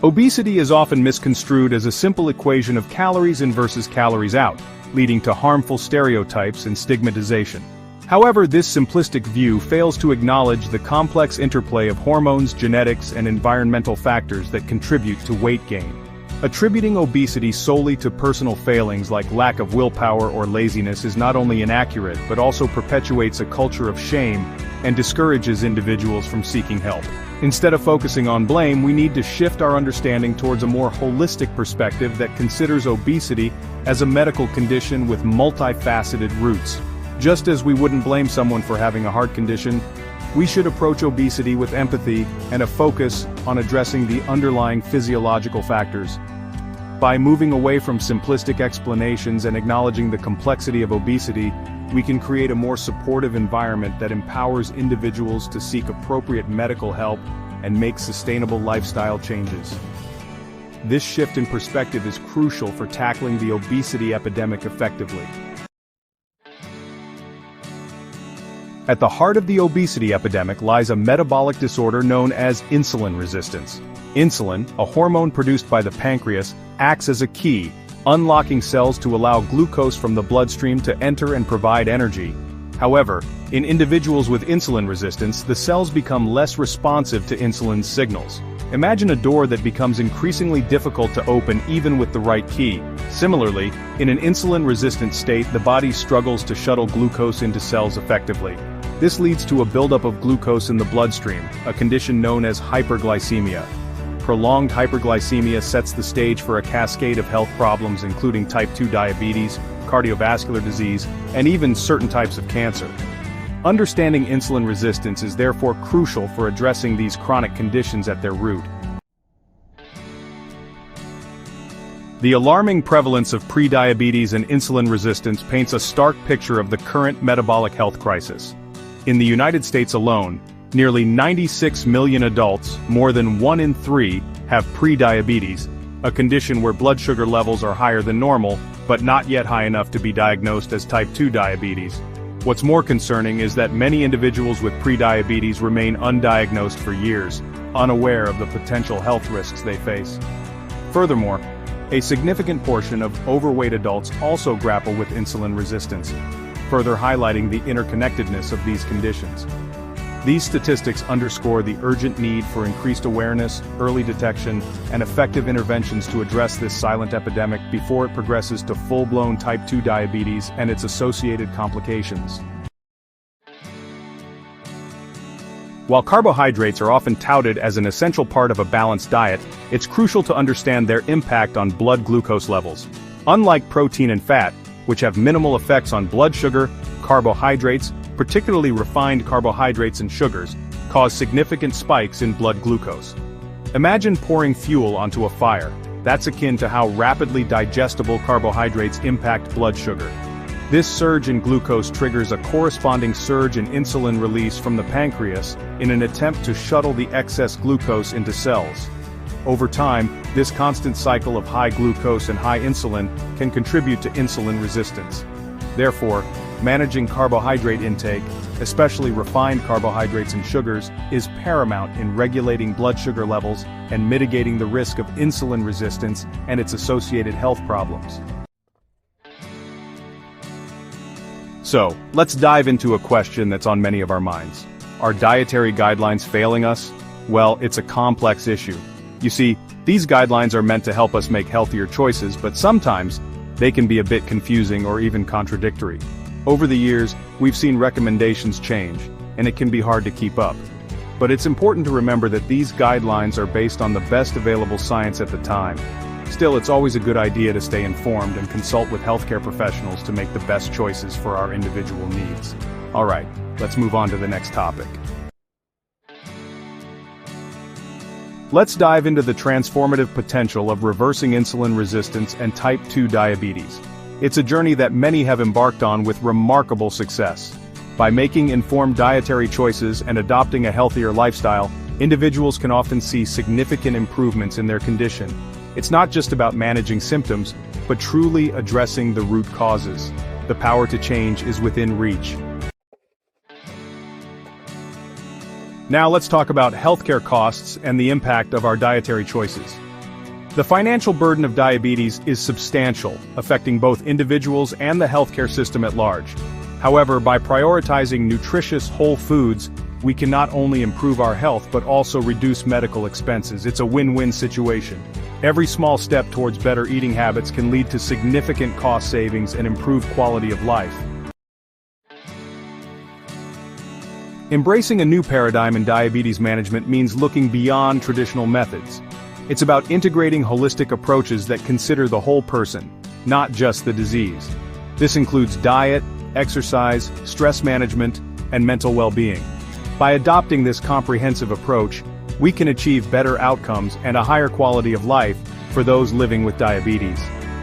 Obesity is often misconstrued as a simple equation of calories in versus calories out, leading to harmful stereotypes and stigmatization. However, this simplistic view fails to acknowledge the complex interplay of hormones, genetics, and environmental factors that contribute to weight gain. Attributing obesity solely to personal failings like lack of willpower or laziness is not only inaccurate but also perpetuates a culture of shame and discourages individuals from seeking help. Instead of focusing on blame, we need to shift our understanding towards a more holistic perspective that considers obesity as a medical condition with multifaceted roots. Just as we wouldn't blame someone for having a heart condition, we should approach obesity with empathy and a focus on addressing the underlying physiological factors. By moving away from simplistic explanations and acknowledging the complexity of obesity, we can create a more supportive environment that empowers individuals to seek appropriate medical help and make sustainable lifestyle changes. This shift in perspective is crucial for tackling the obesity epidemic effectively. At the heart of the obesity epidemic lies a metabolic disorder known as insulin resistance. Insulin, a hormone produced by the pancreas, acts as a key, unlocking cells to allow glucose from the bloodstream to enter and provide energy. However, in individuals with insulin resistance, the cells become less responsive to insulin's signals. Imagine a door that becomes increasingly difficult to open even with the right key. Similarly, in an insulin-resistant state, the body struggles to shuttle glucose into cells effectively. This leads to a buildup of glucose in the bloodstream, a condition known as hyperglycemia. Prolonged hyperglycemia sets the stage for a cascade of health problems including type 2 diabetes, cardiovascular disease, and even certain types of cancer. Understanding insulin resistance is therefore crucial for addressing these chronic conditions at their root. The alarming prevalence of prediabetes and insulin resistance paints a stark picture of the current metabolic health crisis. In the United States alone, nearly 96 million adults, more than 1 in 3, have prediabetes, a condition where blood sugar levels are higher than normal, but not yet high enough to be diagnosed as type 2 diabetes. What's more concerning is that many individuals with prediabetes remain undiagnosed for years, unaware of the potential health risks they face. Furthermore, a significant portion of overweight adults also grapple with insulin resistance, further highlighting the interconnectedness of these conditions. These statistics underscore the urgent need for increased awareness, early detection, and effective interventions to address this silent epidemic before it progresses to full-blown type 2 diabetes and its associated complications. While carbohydrates are often touted as an essential part of a balanced diet, it's crucial to understand their impact on blood glucose levels. Unlike protein and fat, which have minimal effects on blood sugar, carbohydrates, particularly refined carbohydrates and sugars, cause significant spikes in blood glucose. Imagine pouring fuel onto a fire. That's akin to how rapidly digestible carbohydrates impact blood sugar. This surge in glucose triggers a corresponding surge in insulin release from the pancreas in an attempt to shuttle the excess glucose into cells. Over time, this constant cycle of high glucose and high insulin can contribute to insulin resistance. Therefore, managing carbohydrate intake, especially refined carbohydrates and sugars, is paramount in regulating blood sugar levels and mitigating the risk of insulin resistance and its associated health problems. So, let's dive into a question that's on many of our minds. Are dietary guidelines failing us? Well, it's a complex issue. You see, these guidelines are meant to help us make healthier choices, but sometimes they can be a bit confusing or even contradictory. Over the years, we've seen recommendations change, and it can be hard to keep up. But it's important to remember that these guidelines are based on the best available science at the time. Still, it's always a good idea to stay informed and consult with healthcare professionals to make the best choices for our individual needs. Alright, let's move on to the next topic. Let's dive into the transformative potential of reversing insulin resistance and type 2 diabetes. It's a journey that many have embarked on with remarkable success. By making informed dietary choices and adopting a healthier lifestyle, individuals can often see significant improvements in their condition. It's not just about managing symptoms, but truly addressing the root causes. The power to change is within reach. Now let's talk about healthcare costs and the impact of our dietary choices. The financial burden of diabetes is substantial, affecting both individuals and the healthcare system at large. However, by prioritizing nutritious whole foods, we can not only improve our health but also reduce medical expenses. It's a win-win situation. Every small step towards better eating habits can lead to significant cost savings and improved quality of life. Embracing a new paradigm in diabetes management means looking beyond traditional methods. It's about integrating holistic approaches that consider the whole person, not just the disease. This includes diet, exercise, stress management, and mental well-being. By adopting this comprehensive approach, we can achieve better outcomes and a higher quality of life for those living with diabetes.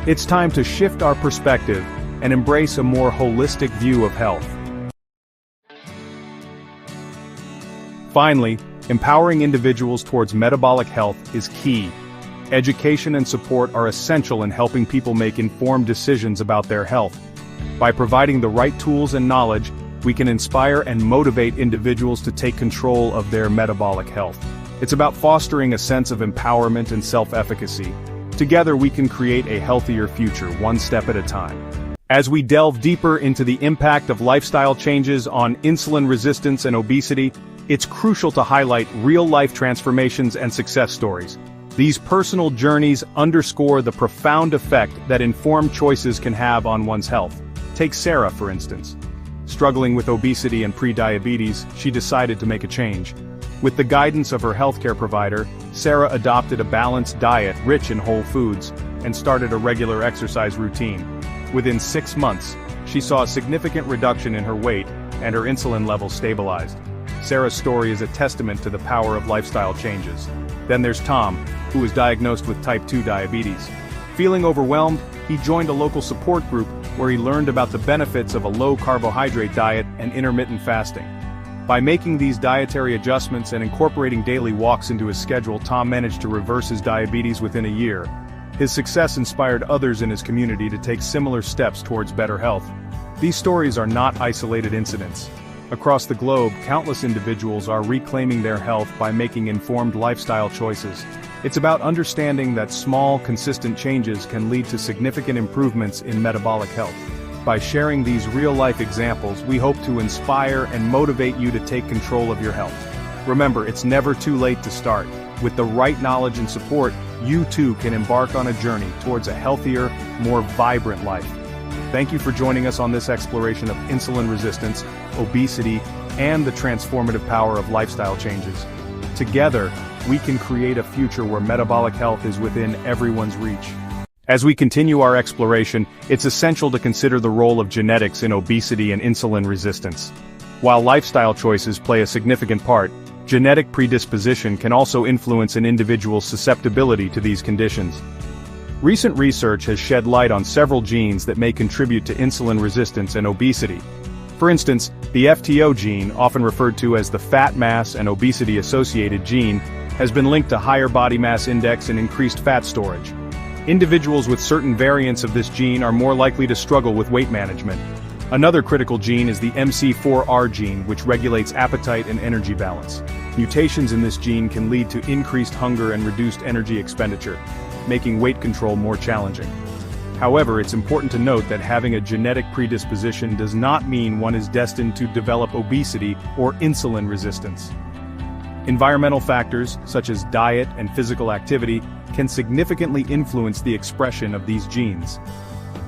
It's time to shift our perspective and embrace a more holistic view of health. Finally, empowering individuals towards metabolic health is key. Education and support are essential in helping people make informed decisions about their health. By providing the right tools and knowledge, we can inspire and motivate individuals to take control of their metabolic health. It's about fostering a sense of empowerment and self-efficacy. Together we can create a healthier future, one step at a time. As we delve deeper into the impact of lifestyle changes on insulin resistance and obesity, it's crucial to highlight real-life transformations and success stories. These personal journeys underscore the profound effect that informed choices can have on one's health. Take Sarah, for instance. Struggling with obesity and pre-diabetes, she decided to make a change. With the guidance of her healthcare provider, Sarah adopted a balanced diet rich in whole foods and started a regular exercise routine. Within 6 months, she saw a significant reduction in her weight and her insulin levels stabilized. Sarah's story is a testament to the power of lifestyle changes. Then there's Tom, who was diagnosed with type 2 diabetes. Feeling overwhelmed, he joined a local support group where he learned about the benefits of a low-carbohydrate diet and intermittent fasting. By making these dietary adjustments and incorporating daily walks into his schedule, Tom managed to reverse his diabetes within a year. His success inspired others in his community to take similar steps towards better health. These stories are not isolated incidents. Across the globe, countless individuals are reclaiming their health by making informed lifestyle choices. It's about understanding that small, consistent changes can lead to significant improvements in metabolic health. By sharing these real-life examples, we hope to inspire and motivate you to take control of your health. Remember, it's never too late to start. With the right knowledge and support, you too can embark on a journey towards a healthier, more vibrant life. Thank you for joining us on this exploration of insulin resistance, obesity, and the transformative power of lifestyle changes. Together, we can create a future where metabolic health is within everyone's reach. As we continue our exploration, it's essential to consider the role of genetics in obesity and insulin resistance. While lifestyle choices play a significant part, genetic predisposition can also influence an individual's susceptibility to these conditions. Recent research has shed light on several genes that may contribute to insulin resistance and obesity. For instance, the FTO gene, often referred to as the fat mass and obesity-associated gene, has been linked to higher body mass index and increased fat storage. Individuals with certain variants of this gene are more likely to struggle with weight management. Another critical gene is the MC4R gene, which regulates appetite and energy balance. Mutations in this gene can lead to increased hunger and reduced energy expenditure, making weight control more challenging. However, it's important to note that having a genetic predisposition does not mean one is destined to develop obesity or insulin resistance. Environmental factors, such as diet and physical activity, can significantly influence the expression of these genes.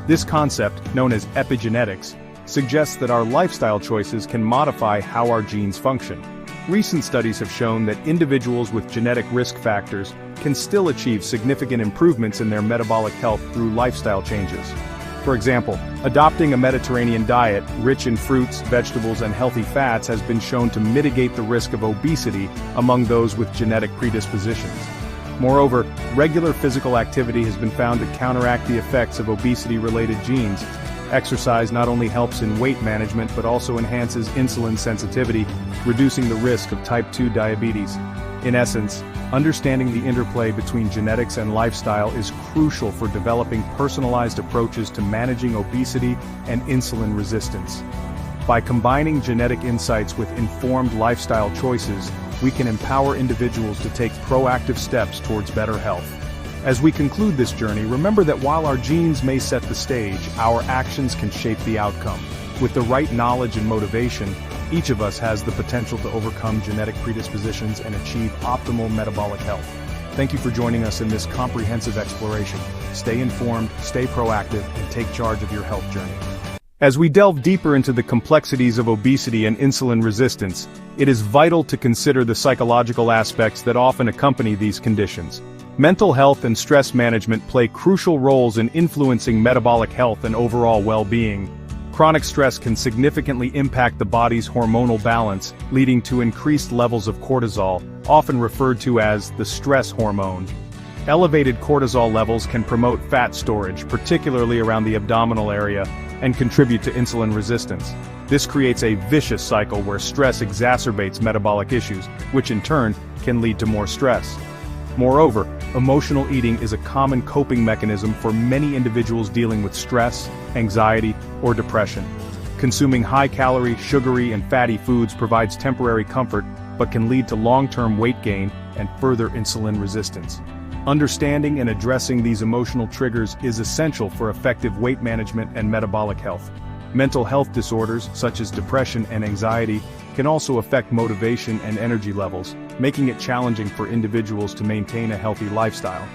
This concept, known as epigenetics, suggests that our lifestyle choices can modify how our genes function. Recent studies have shown that individuals with genetic risk factors can still achieve significant improvements in their metabolic health through lifestyle changes. For example, adopting a Mediterranean diet rich in fruits, vegetables, and healthy fats has been shown to mitigate the risk of obesity among those with genetic predispositions. Moreover, regular physical activity has been found to counteract the effects of obesity-related genes. Exercise not only helps in weight management but also enhances insulin sensitivity, reducing the risk of type 2 diabetes. In essence, understanding the interplay between genetics and lifestyle is crucial for developing personalized approaches to managing obesity and insulin resistance. By combining genetic insights with informed lifestyle choices, we can empower individuals to take proactive steps towards better health. As we conclude this journey, remember that while our genes may set the stage, our actions can shape the outcome. With the right knowledge and motivation, each of us has the potential to overcome genetic predispositions and achieve optimal metabolic health. Thank you for joining us in this comprehensive exploration. Stay informed, stay proactive, and take charge of your health journey. As we delve deeper into the complexities of obesity and insulin resistance, it is vital to consider the psychological aspects that often accompany these conditions. Mental health and stress management play crucial roles in influencing metabolic health and overall well-being. Chronic stress can significantly impact the body's hormonal balance, leading to increased levels of cortisol, often referred to as the stress hormone. Elevated cortisol levels can promote fat storage, particularly around the abdominal area, and contribute to insulin resistance. This creates a vicious cycle where stress exacerbates metabolic issues, which in turn can lead to more stress. Moreover, emotional eating is a common coping mechanism for many individuals dealing with stress, anxiety, or depression. Consuming high-calorie, sugary, and fatty foods provides temporary comfort, but can lead to long-term weight gain and further insulin resistance. Understanding and addressing these emotional triggers is essential for effective weight management and metabolic health. Mental health disorders, such as depression and anxiety, can also affect motivation and energy levels, making it challenging for individuals to maintain a healthy lifestyle.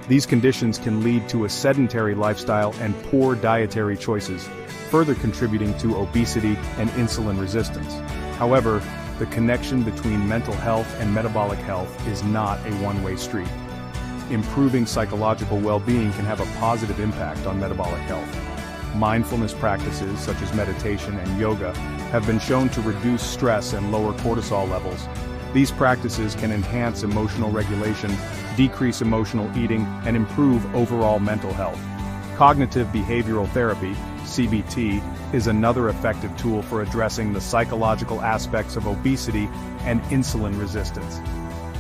These conditions can lead to a sedentary lifestyle and poor dietary choices, further contributing to obesity and insulin resistance. However, the connection between mental health and metabolic health is not a one-way street. Improving psychological well-being can have a positive impact on metabolic health. Mindfulness practices such as meditation and yoga have been shown to reduce stress and lower cortisol levels. These practices can enhance emotional regulation, decrease emotional eating, and improve overall mental health. Cognitive behavioral therapy, CBT, is another effective tool for addressing the psychological aspects of obesity and insulin resistance.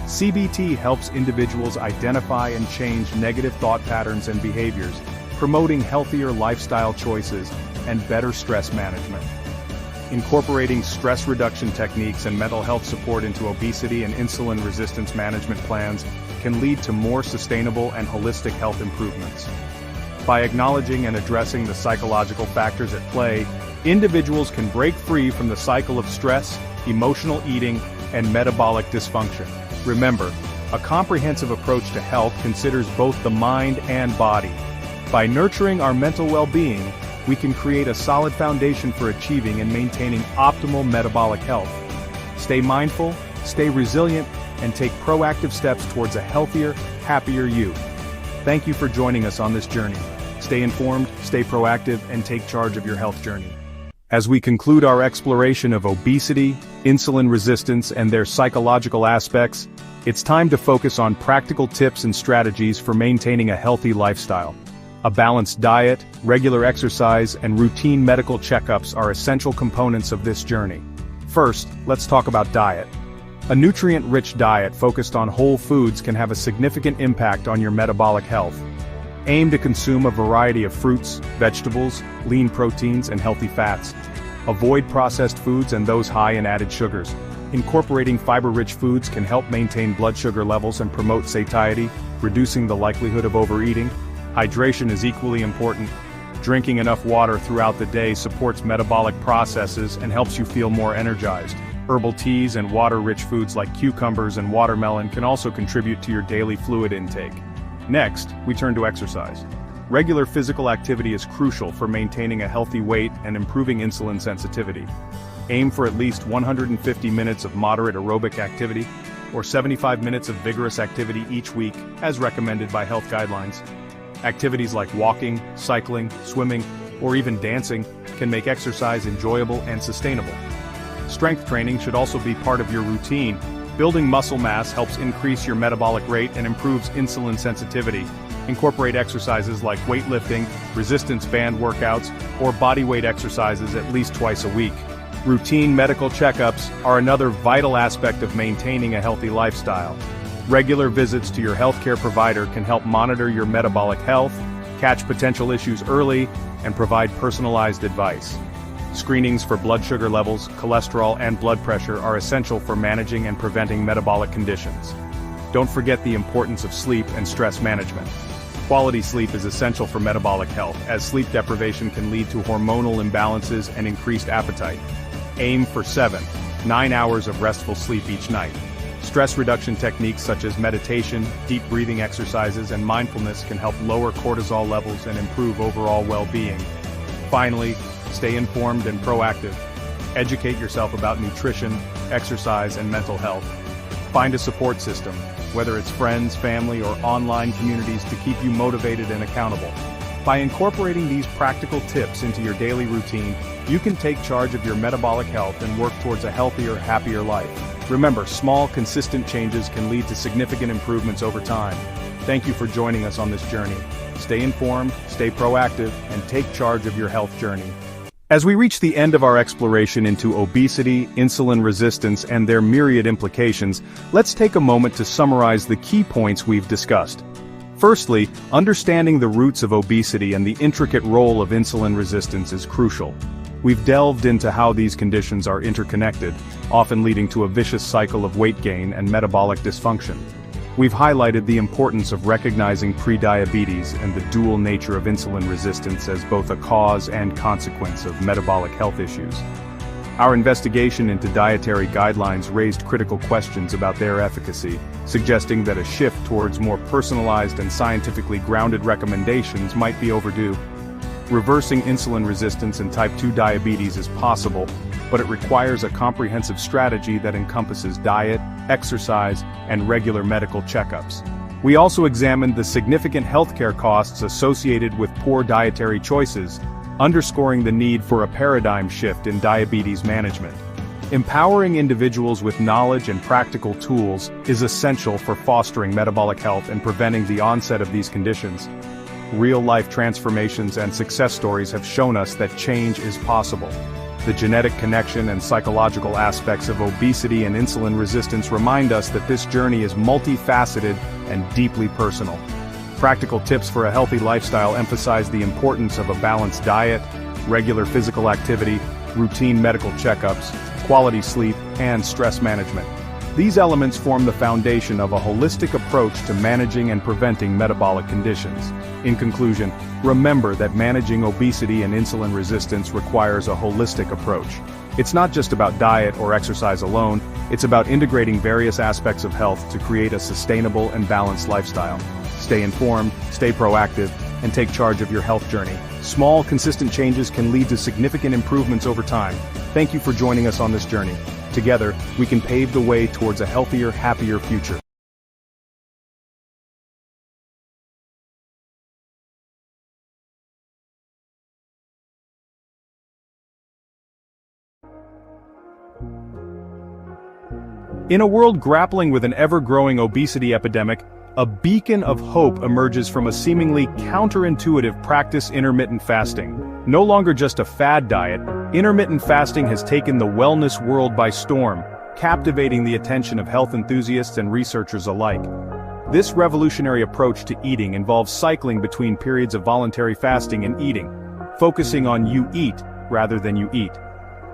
CBT helps individuals identify and change negative thought patterns and behaviors, promoting healthier lifestyle choices and better stress management. Incorporating stress reduction techniques and mental health support into obesity and insulin resistance management plans can lead to more sustainable and holistic health improvements. By acknowledging and addressing the psychological factors at play, individuals can break free from the cycle of stress, emotional eating, and metabolic dysfunction. Remember, a comprehensive approach to health considers both the mind and body. By nurturing our mental well-being, we can create a solid foundation for achieving and maintaining optimal metabolic health. Stay mindful, stay resilient, and take proactive steps towards a healthier, happier you. Thank you for joining us on this journey. Stay informed, stay proactive, and take charge of your health journey. As we conclude our exploration of obesity, insulin resistance, and their psychological aspects, it's time to focus on practical tips and strategies for maintaining a healthy lifestyle. A balanced diet, regular exercise, and routine medical checkups are essential components of this journey. First, let's talk about diet. A nutrient-rich diet focused on whole foods can have a significant impact on your metabolic health. Aim to consume a variety of fruits, vegetables, lean proteins, and healthy fats. Avoid processed foods and those high in added sugars. Incorporating fiber-rich foods can help maintain blood sugar levels and promote satiety, reducing the likelihood of overeating. Hydration is equally important. Drinking enough water throughout the day supports metabolic processes and helps you feel more energized. Herbal teas and water-rich foods like cucumbers and watermelon can also contribute to your daily fluid intake. Next, we turn to exercise. Regular physical activity is crucial for maintaining a healthy weight and improving insulin sensitivity. Aim for at least 150 minutes of moderate aerobic activity, or 75 minutes of vigorous activity each week, as recommended by health guidelines. Activities like walking, cycling, swimming, or even dancing can make exercise enjoyable and sustainable. Strength training should also be part of your routine. Building muscle mass helps increase your metabolic rate and improves insulin sensitivity. Incorporate exercises like weightlifting, resistance band workouts, or bodyweight exercises at least twice a week. Routine medical checkups are another vital aspect of maintaining a healthy lifestyle. Regular visits to your healthcare provider can help monitor your metabolic health, catch potential issues early, and provide personalized advice. Screenings for blood sugar levels, cholesterol, and blood pressure are essential for managing and preventing metabolic conditions. don't forget the importance of sleep and stress management. Quality sleep is essential for metabolic health, as sleep deprivation can lead to hormonal imbalances and increased appetite. Aim for 7-9 hours of restful sleep each night. Stress reduction techniques such as meditation, deep breathing exercises, and mindfulness can help lower cortisol levels and improve overall well-being. Finally, stay informed and proactive. Educate yourself about nutrition, exercise, and mental health. Find a support system, whether it's friends, family, or online communities, to keep you motivated and accountable. By incorporating these practical tips into your daily routine, you can take charge of your metabolic health and work towards a healthier, happier life. Remember, small, consistent changes can lead to significant improvements over time. Thank you for joining us on this journey. Stay informed, stay proactive, and take charge of your health journey. As we reach the end of our exploration into obesity, insulin resistance, and their myriad implications, let's take a moment to summarize the key points we've discussed. Firstly, understanding the roots of obesity and the intricate role of insulin resistance is crucial. We've delved into how these conditions are interconnected, often leading to a vicious cycle of weight gain and metabolic dysfunction. We've highlighted the importance of recognizing prediabetes and the dual nature of insulin resistance as both a cause and consequence of metabolic health issues. Our investigation into dietary guidelines raised critical questions about their efficacy, suggesting that a shift towards more personalized and scientifically grounded recommendations might be overdue. Reversing insulin resistance in type 2 diabetes is possible, but it requires a comprehensive strategy that encompasses diet, exercise, and regular medical checkups. We also examined the significant healthcare costs associated with poor dietary choices, underscoring the need for a paradigm shift in diabetes management. Empowering individuals with knowledge and practical tools is essential for fostering metabolic health and preventing the onset of these conditions. Real-life transformations and success stories have shown us that change is possible. The genetic connection and psychological aspects of obesity and insulin resistance remind us that this journey is multifaceted and deeply personal. Practical tips for a healthy lifestyle emphasize the importance of a balanced diet, regular physical activity, routine medical checkups, quality sleep, and stress management. These elements form the foundation of a holistic approach to managing and preventing metabolic conditions. In conclusion, remember that managing obesity and insulin resistance requires a holistic approach. It's not just about diet or exercise alone, it's about integrating various aspects of health to create a sustainable and balanced lifestyle. Stay informed, stay proactive, and take charge of your health journey. Small, consistent changes can lead to significant improvements over time. Thank you for joining us on this journey. Together, we can pave the way towards a healthier, happier future. In a world grappling with an ever-growing obesity epidemic, a beacon of hope emerges from a seemingly counterintuitive practice: intermittent fasting. No longer just a fad diet, intermittent fasting has taken the wellness world by storm, captivating the attention of health enthusiasts and researchers alike. This revolutionary approach to eating involves cycling between periods of voluntary fasting and eating, focusing on you eat rather than you eat.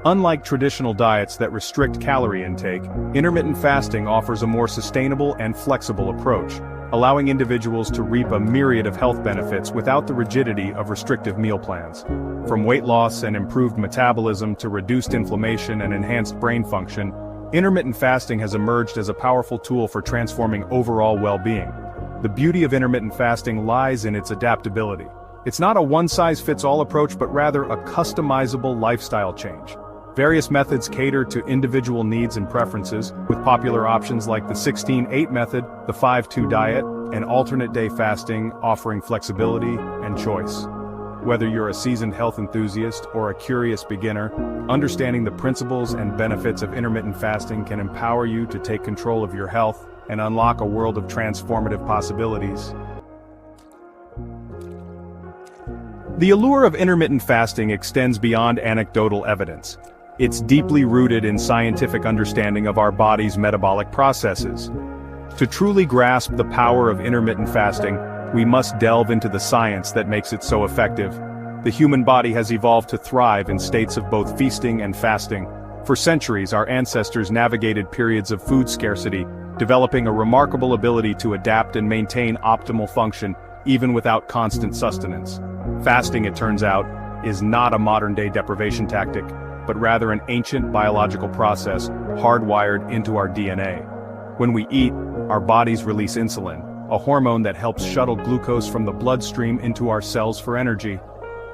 Unlike traditional diets that restrict calorie intake, intermittent fasting offers a more sustainable and flexible approach, allowing individuals to reap a myriad of health benefits without the rigidity of restrictive meal plans. From weight loss and improved metabolism to reduced inflammation and enhanced brain function, intermittent fasting has emerged as a powerful tool for transforming overall well-being. The beauty of intermittent fasting lies in its adaptability. It's not a one-size-fits-all approach, but rather a customizable lifestyle change. Various methods cater to individual needs and preferences, with popular options like the 16-8 method, the 5-2 diet, and alternate day fasting offering flexibility and choice. Whether you're a seasoned health enthusiast or a curious beginner, understanding the principles and benefits of intermittent fasting can empower you to take control of your health and unlock a world of transformative possibilities. The allure of intermittent fasting extends beyond anecdotal evidence. It's deeply rooted in scientific understanding of our body's metabolic processes. To truly grasp the power of intermittent fasting, we must delve into the science that makes it so effective. The human body has evolved to thrive in states of both feasting and fasting. For centuries, our ancestors navigated periods of food scarcity, developing a remarkable ability to adapt and maintain optimal function even without constant sustenance. Fasting, it turns out, is not a modern-day deprivation tactic, but rather an ancient biological process hardwired into our DNA. When we eat, our bodies release insulin, a hormone that helps shuttle glucose from the bloodstream into our cells for energy.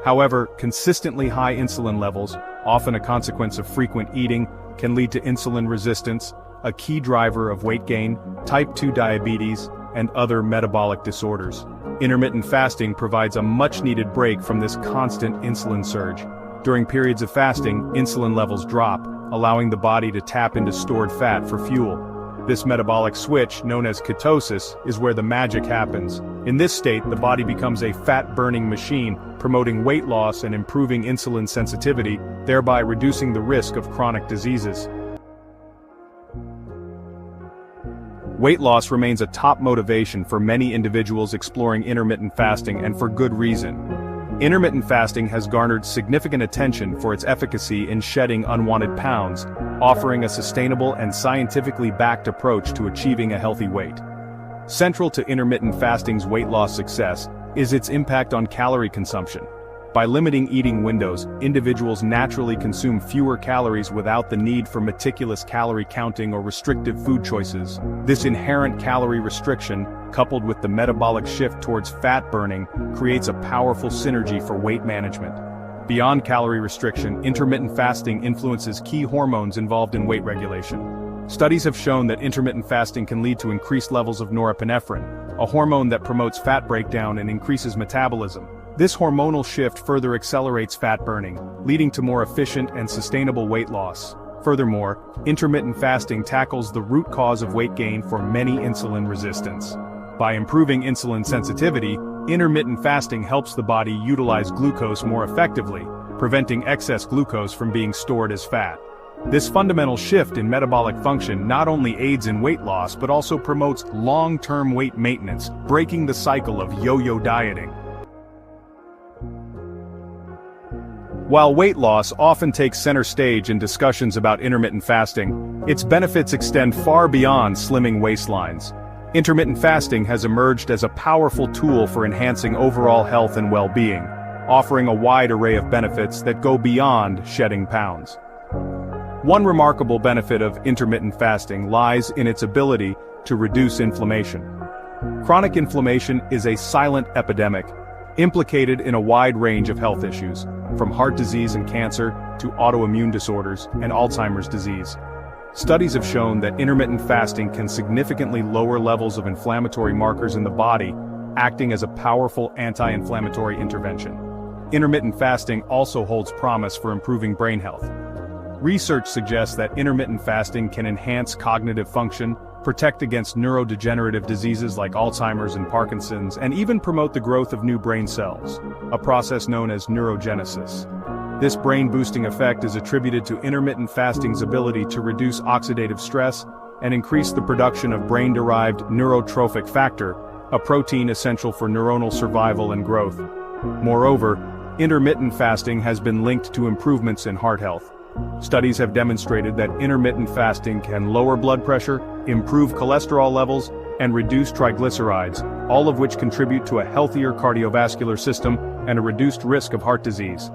However, consistently high insulin levels, often a consequence of frequent eating, can lead to insulin resistance, a key driver of weight gain, type 2 diabetes, and other metabolic disorders. Intermittent fasting provides a much-needed break from this constant insulin surge. During periods of fasting, insulin levels drop, allowing the body to tap into stored fat for fuel. This metabolic switch, known as ketosis, is where the magic happens. In this state, the body becomes a fat-burning machine, promoting weight loss and improving insulin sensitivity, thereby reducing the risk of chronic diseases. Weight loss remains a top motivation for many individuals exploring intermittent fasting, and for good reason. Intermittent fasting has garnered significant attention for its efficacy in shedding unwanted pounds, offering a sustainable and scientifically backed approach to achieving a healthy weight. Central to intermittent fasting's weight loss success is its impact on calorie consumption. By limiting eating windows, individuals naturally consume fewer calories without the need for meticulous calorie counting or restrictive food choices. This inherent calorie restriction, coupled with the metabolic shift towards fat burning, creates a powerful synergy for weight management. Beyond calorie restriction, intermittent fasting influences key hormones involved in weight regulation. Studies have shown that intermittent fasting can lead to increased levels of norepinephrine, a hormone that promotes fat breakdown and increases metabolism. This hormonal shift further accelerates fat burning, leading to more efficient and sustainable weight loss. Furthermore, intermittent fasting tackles the root cause of weight gain for many insulin resistance. By improving insulin sensitivity, intermittent fasting helps the body utilize glucose more effectively, preventing excess glucose from being stored as fat. This fundamental shift in metabolic function not only aids in weight loss but also promotes long-term weight maintenance, breaking the cycle of yo-yo dieting. While weight loss often takes center stage in discussions about intermittent fasting, its benefits extend far beyond slimming waistlines. Intermittent fasting has emerged as a powerful tool for enhancing overall health and well-being, offering a wide array of benefits that go beyond shedding pounds. One remarkable benefit of intermittent fasting lies in its ability to reduce inflammation. Chronic inflammation is a silent epidemic, implicated in a wide range of health issues, from heart disease and cancer to autoimmune disorders and Alzheimer's disease. Studies have shown that intermittent fasting can significantly lower levels of inflammatory markers in the body, acting as a powerful anti-inflammatory intervention. Intermittent fasting also holds promise for improving brain health. Research suggests that intermittent fasting can enhance cognitive function, protect against neurodegenerative diseases like Alzheimer's and Parkinson's, and even promote the growth of new brain cells, a process known as neurogenesis. This brain-boosting effect is attributed to intermittent fasting's ability to reduce oxidative stress and increase the production of brain-derived neurotrophic factor, a protein essential for neuronal survival and growth. Moreover, intermittent fasting has been linked to improvements in heart health. Studies have demonstrated that intermittent fasting can lower blood pressure, improve cholesterol levels, and reduce triglycerides, all of which contribute to a healthier cardiovascular system and a reduced risk of heart disease.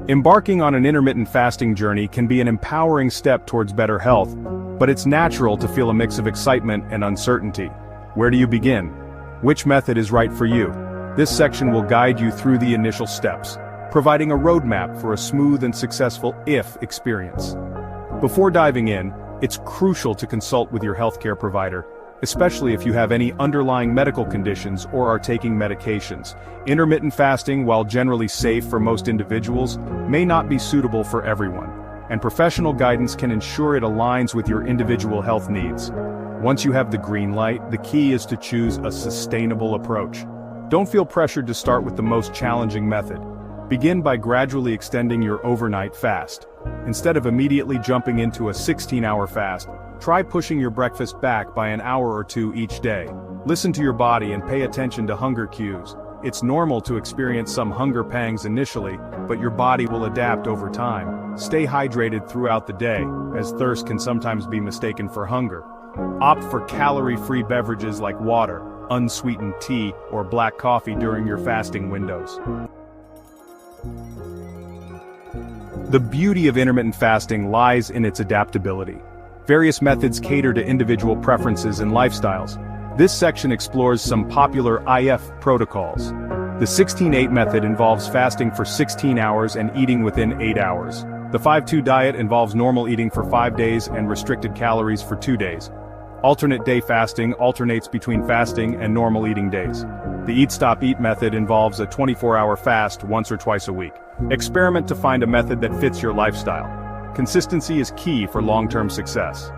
Embarking on an intermittent fasting journey can be an empowering step towards better health, but it's natural to feel a mix of excitement and uncertainty. Where do you begin? Which method is right for you? This section will guide you through the initial steps, providing a roadmap for a smooth and successful experience. Before diving in, it's crucial to consult with your healthcare provider, especially if you have any underlying medical conditions or are taking medications. Intermittent fasting, while generally safe for most individuals, may not be suitable for everyone, and professional guidance can ensure it aligns with your individual health needs. Once you have the green light, the key is to choose a sustainable approach. Don't feel pressured to start with the most challenging method. Begin by gradually extending your overnight fast. Instead of immediately jumping into a 16-hour fast, try pushing your breakfast back by an hour or two each day. Listen to your body and pay attention to hunger cues. It's normal to experience some hunger pangs initially, but your body will adapt over time. Stay hydrated throughout the day, as thirst can sometimes be mistaken for hunger. Opt for calorie-free beverages like water, unsweetened tea, or black coffee during your fasting windows. The beauty of intermittent fasting lies in its adaptability. Various methods cater to individual preferences and lifestyles. This section explores some popular IF protocols. The 16-8 method involves fasting for 16 hours and eating within 8 hours. The 5-2 diet involves normal eating for 5 days and restricted calories for 2 days. Alternate day fasting alternates between fasting and normal eating days. The Eat-Stop-Eat method involves a 24-hour fast once or twice a week. Experiment to find a method that fits your lifestyle. Consistency is key for long-term success.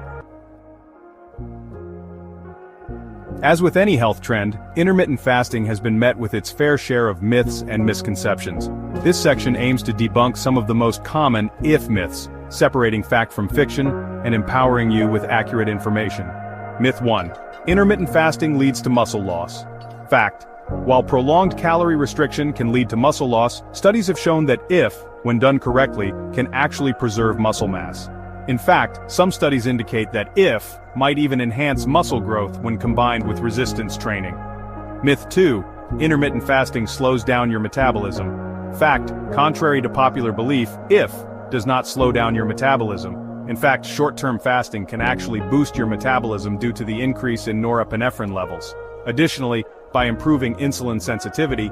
As with any health trend, intermittent fasting has been met with its fair share of myths and misconceptions. This section aims to debunk some of the most common if myths, separating fact from fiction and empowering you with accurate information. Myth 1. Intermittent fasting leads to muscle loss. Fact. While prolonged calorie restriction can lead to muscle loss, studies have shown that when done correctly, can actually preserve muscle mass. In fact, some studies indicate that might even enhance muscle growth when combined with resistance training. Myth 2. Intermittent fasting slows down your metabolism. Fact. Contrary to popular belief, does not slow down your metabolism. In fact, short-term fasting can actually boost your metabolism due to the increase in norepinephrine levels. Additionally, by improving insulin sensitivity,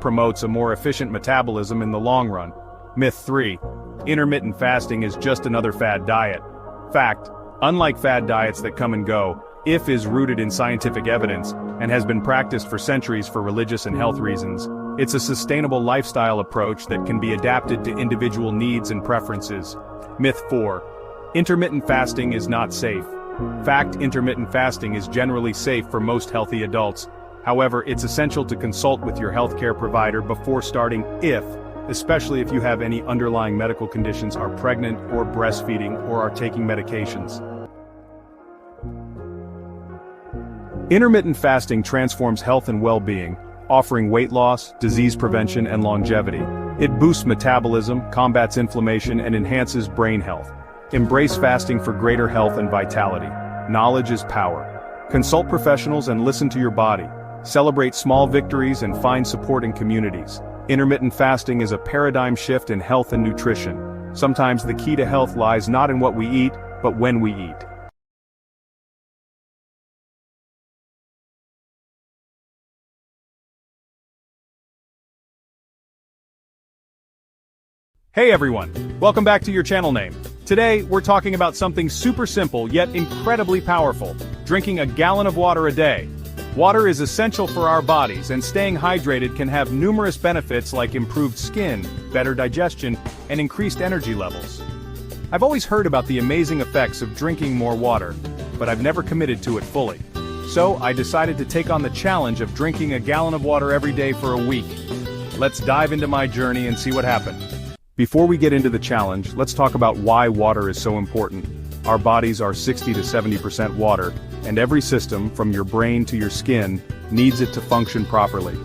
promotes a more efficient metabolism in the long run. Myth 3. Intermittent fasting is just another fad diet. Fact. Unlike fad diets that come and go, is rooted in scientific evidence and has been practiced for centuries for religious and health reasons. It's a sustainable lifestyle approach that can be adapted to individual needs and preferences. Myth 4. Intermittent fasting is not safe. Fact. Intermittent fasting is generally safe for most healthy adults. However, it's essential to consult with your healthcare provider before starting especially if you have any underlying medical conditions, are pregnant or breastfeeding, or are taking medications. Intermittent fasting transforms health and well-being, offering weight loss, disease prevention, and longevity. It boosts metabolism, combats inflammation, and enhances brain health. Embrace fasting for greater health and vitality. Knowledge is power. Consult professionals and listen to your body. Celebrate small victories and find support in communities. Intermittent fasting is a paradigm shift in health and nutrition. Sometimes the key to health lies not in what we eat, but when we eat. Hey everyone, welcome back to your channel name. Today, we're talking about something super simple yet incredibly powerful: drinking a gallon of water a day. Water is essential for our bodies, and staying hydrated can have numerous benefits like improved skin, better digestion, and increased energy levels. I've always heard about the amazing effects of drinking more water, but I've never committed to it fully. So I decided to take on the challenge of drinking a gallon of water every day for a week. Let's dive into my journey and see what happened. Before we get into the challenge, let's talk about why water is so important. Our bodies are 60 to 70% water, and every system, from your brain to your skin, needs it to function properly.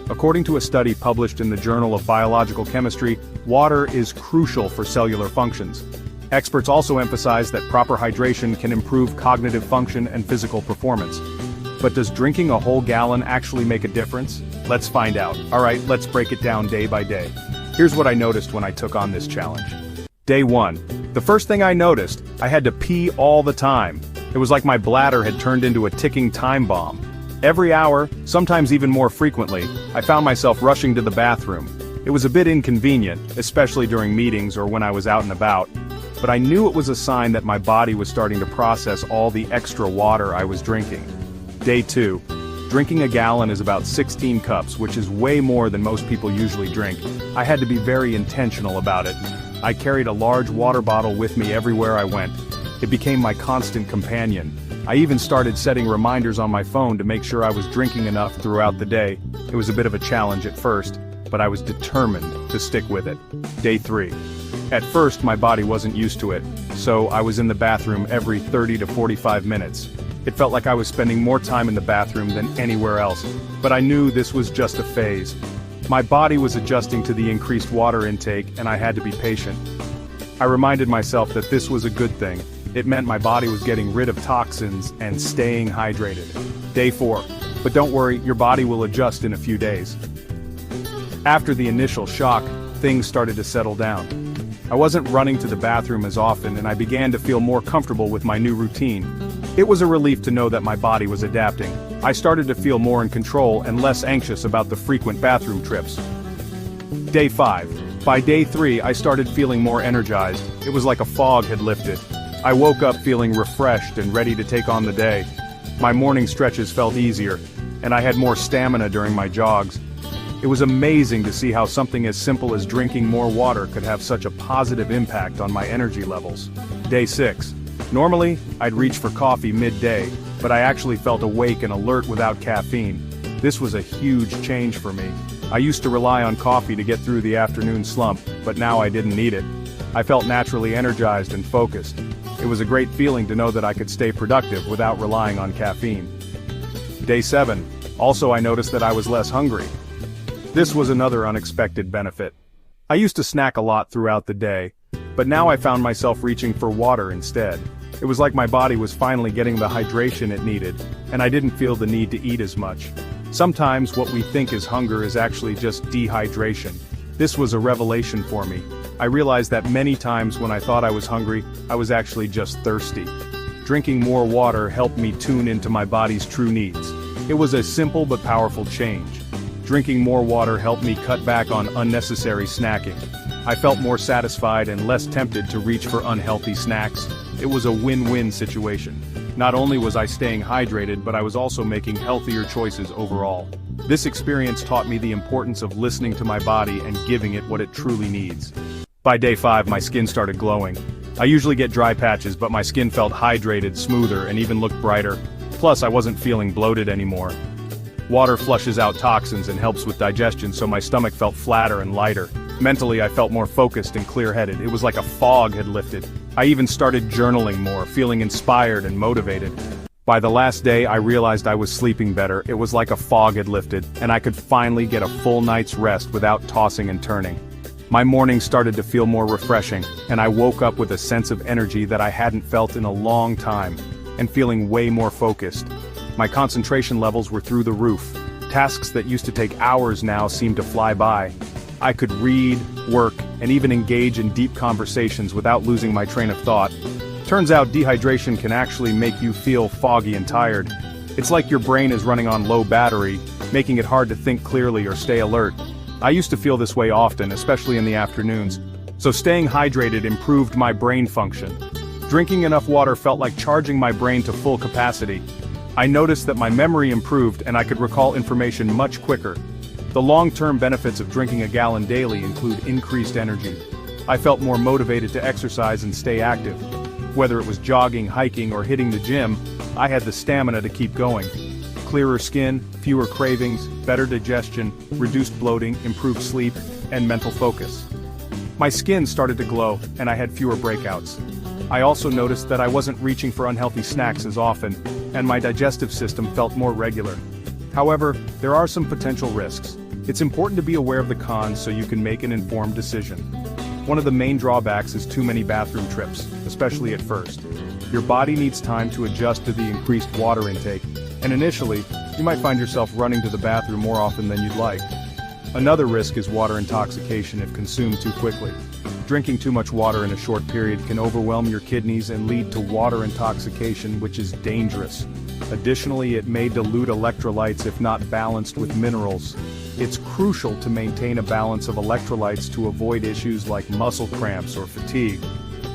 According to a study published in the Journal of Biological Chemistry, water is crucial for cellular functions. Experts also emphasize that proper hydration can improve cognitive function and physical performance. But does drinking a whole gallon actually make a difference? Let's find out. Alright, let's break it down day by day. Here's what I noticed when I took on this challenge. Day 1. The first thing I noticed, I had to pee all the time. It was like my bladder had turned into a ticking time bomb. Every hour, sometimes even more frequently, I found myself rushing to the bathroom. It was a bit inconvenient, especially during meetings or when I was out and about, but I knew it was a sign that my body was starting to process all the extra water I was drinking. Day 2. Drinking a gallon is about 16 cups, which is way more than most people usually drink. I had to be very intentional about it. I carried a large water bottle with me everywhere I went. It became my constant companion. I even started setting reminders on my phone to make sure I was drinking enough throughout the day. It was a bit of a challenge at first, but I was determined to stick with it. Day 3. At first, my body wasn't used to it, so I was in the bathroom every 30 to 45 minutes. It felt like I was spending more time in the bathroom than anywhere else, but I knew this was just a phase. My body was adjusting to the increased water intake, and I had to be patient. I reminded myself that this was a good thing. It meant my body was getting rid of toxins and staying hydrated. Day 4. But don't worry, your body will adjust in a few days. After the initial shock, things started to settle down. I wasn't running to the bathroom as often, and I began to feel more comfortable with my new routine. It was a relief to know that my body was adapting. I started to feel more in control and less anxious about the frequent bathroom trips. Day 5. By day 3, I started feeling more energized. It was like a fog had lifted. I woke up feeling refreshed and ready to take on the day. My morning stretches felt easier, and I had more stamina during my jogs. It was amazing to see how something as simple as drinking more water could have such a positive impact on my energy levels. Day 6. Normally, I'd reach for coffee midday, but I actually felt awake and alert without caffeine. This was a huge change for me. I used to rely on coffee to get through the afternoon slump, but now I didn't need it. I felt naturally energized and focused. It was a great feeling to know that I could stay productive without relying on caffeine. Day 7. Also, I noticed that I was less hungry. This was another unexpected benefit. I used to snack a lot throughout the day, but now I found myself reaching for water instead. It was like my body was finally getting the hydration it needed, and I didn't feel the need to eat as much. Sometimes what we think is hunger is actually just dehydration. This was a revelation for me. I realized that many times when I thought I was hungry, I was actually just thirsty. Drinking more water helped me tune into my body's true needs. It was a simple but powerful change. Drinking more water helped me cut back on unnecessary snacking. I felt more satisfied and less tempted to reach for unhealthy snacks. It was a win-win situation. Not only was I staying hydrated, but I was also making healthier choices overall. This experience taught me the importance of listening to my body and giving it what it truly needs. By day 5, my skin started glowing. I usually get dry patches, but my skin felt hydrated, smoother, and even looked brighter. Plus, I wasn't feeling bloated anymore. Water flushes out toxins and helps with digestion, so my stomach felt flatter and lighter. Mentally, I felt more focused and clear-headed. It was like a fog had lifted. I even started journaling more, feeling inspired and motivated. By the last day, I realized I was sleeping better. It was like a fog had lifted, and I could finally get a full night's rest without tossing and turning. My mornings started to feel more refreshing, and I woke up with a sense of energy that I hadn't felt in a long time, and feeling way more focused. My concentration levels were through the roof. Tasks that used to take hours now seemed to fly by. I could read, work, and even engage in deep conversations without losing my train of thought. Turns out dehydration can actually make you feel foggy and tired. It's like your brain is running on low battery, making it hard to think clearly or stay alert. I used to feel this way often, especially in the afternoons. So staying hydrated improved my brain function. Drinking enough water felt like charging my brain to full capacity. I noticed that my memory improved and I could recall information much quicker. The long-term benefits of drinking a gallon daily include increased energy. I felt more motivated to exercise and stay active. Whether it was jogging, hiking, or hitting the gym, I had the stamina to keep going. Clearer skin, fewer cravings, better digestion, reduced bloating, improved sleep, and mental focus. My skin started to glow, and I had fewer breakouts. I also noticed that I wasn't reaching for unhealthy snacks as often, and my digestive system felt more regular. However, there are some potential risks. It's important to be aware of the cons so you can make an informed decision. One of the main drawbacks is too many bathroom trips, especially at first. Your body needs time to adjust to the increased water intake, and initially, you might find yourself running to the bathroom more often than you'd like. Another risk is water intoxication if consumed too quickly. Drinking too much water in a short period can overwhelm your kidneys and lead to water intoxication, which is dangerous. Additionally, it may dilute electrolytes if not balanced with minerals. It's crucial to maintain a balance of electrolytes to avoid issues like muscle cramps or fatigue.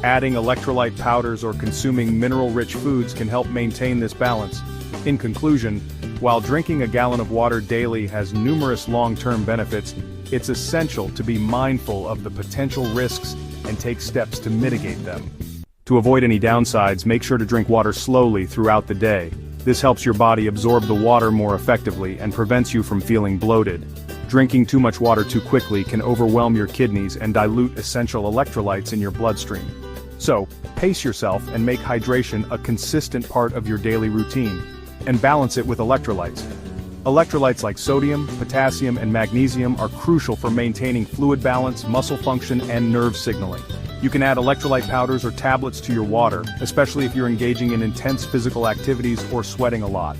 Adding electrolyte powders or consuming mineral-rich foods can help maintain this balance. In conclusion, while drinking a gallon of water daily has numerous long-term benefits, it's essential to be mindful of the potential risks and take steps to mitigate them. To avoid any downsides, make sure to drink water slowly throughout the day. This helps your body absorb the water more effectively and prevents you from feeling bloated. Drinking too much water too quickly can overwhelm your kidneys and dilute essential electrolytes in your bloodstream. So, pace yourself and make hydration a consistent part of your daily routine, and balance it with electrolytes. Electrolytes like sodium, potassium, and magnesium are crucial for maintaining fluid balance, muscle function, and nerve signaling. You can add electrolyte powders or tablets to your water, especially if you're engaging in intense physical activities or sweating a lot.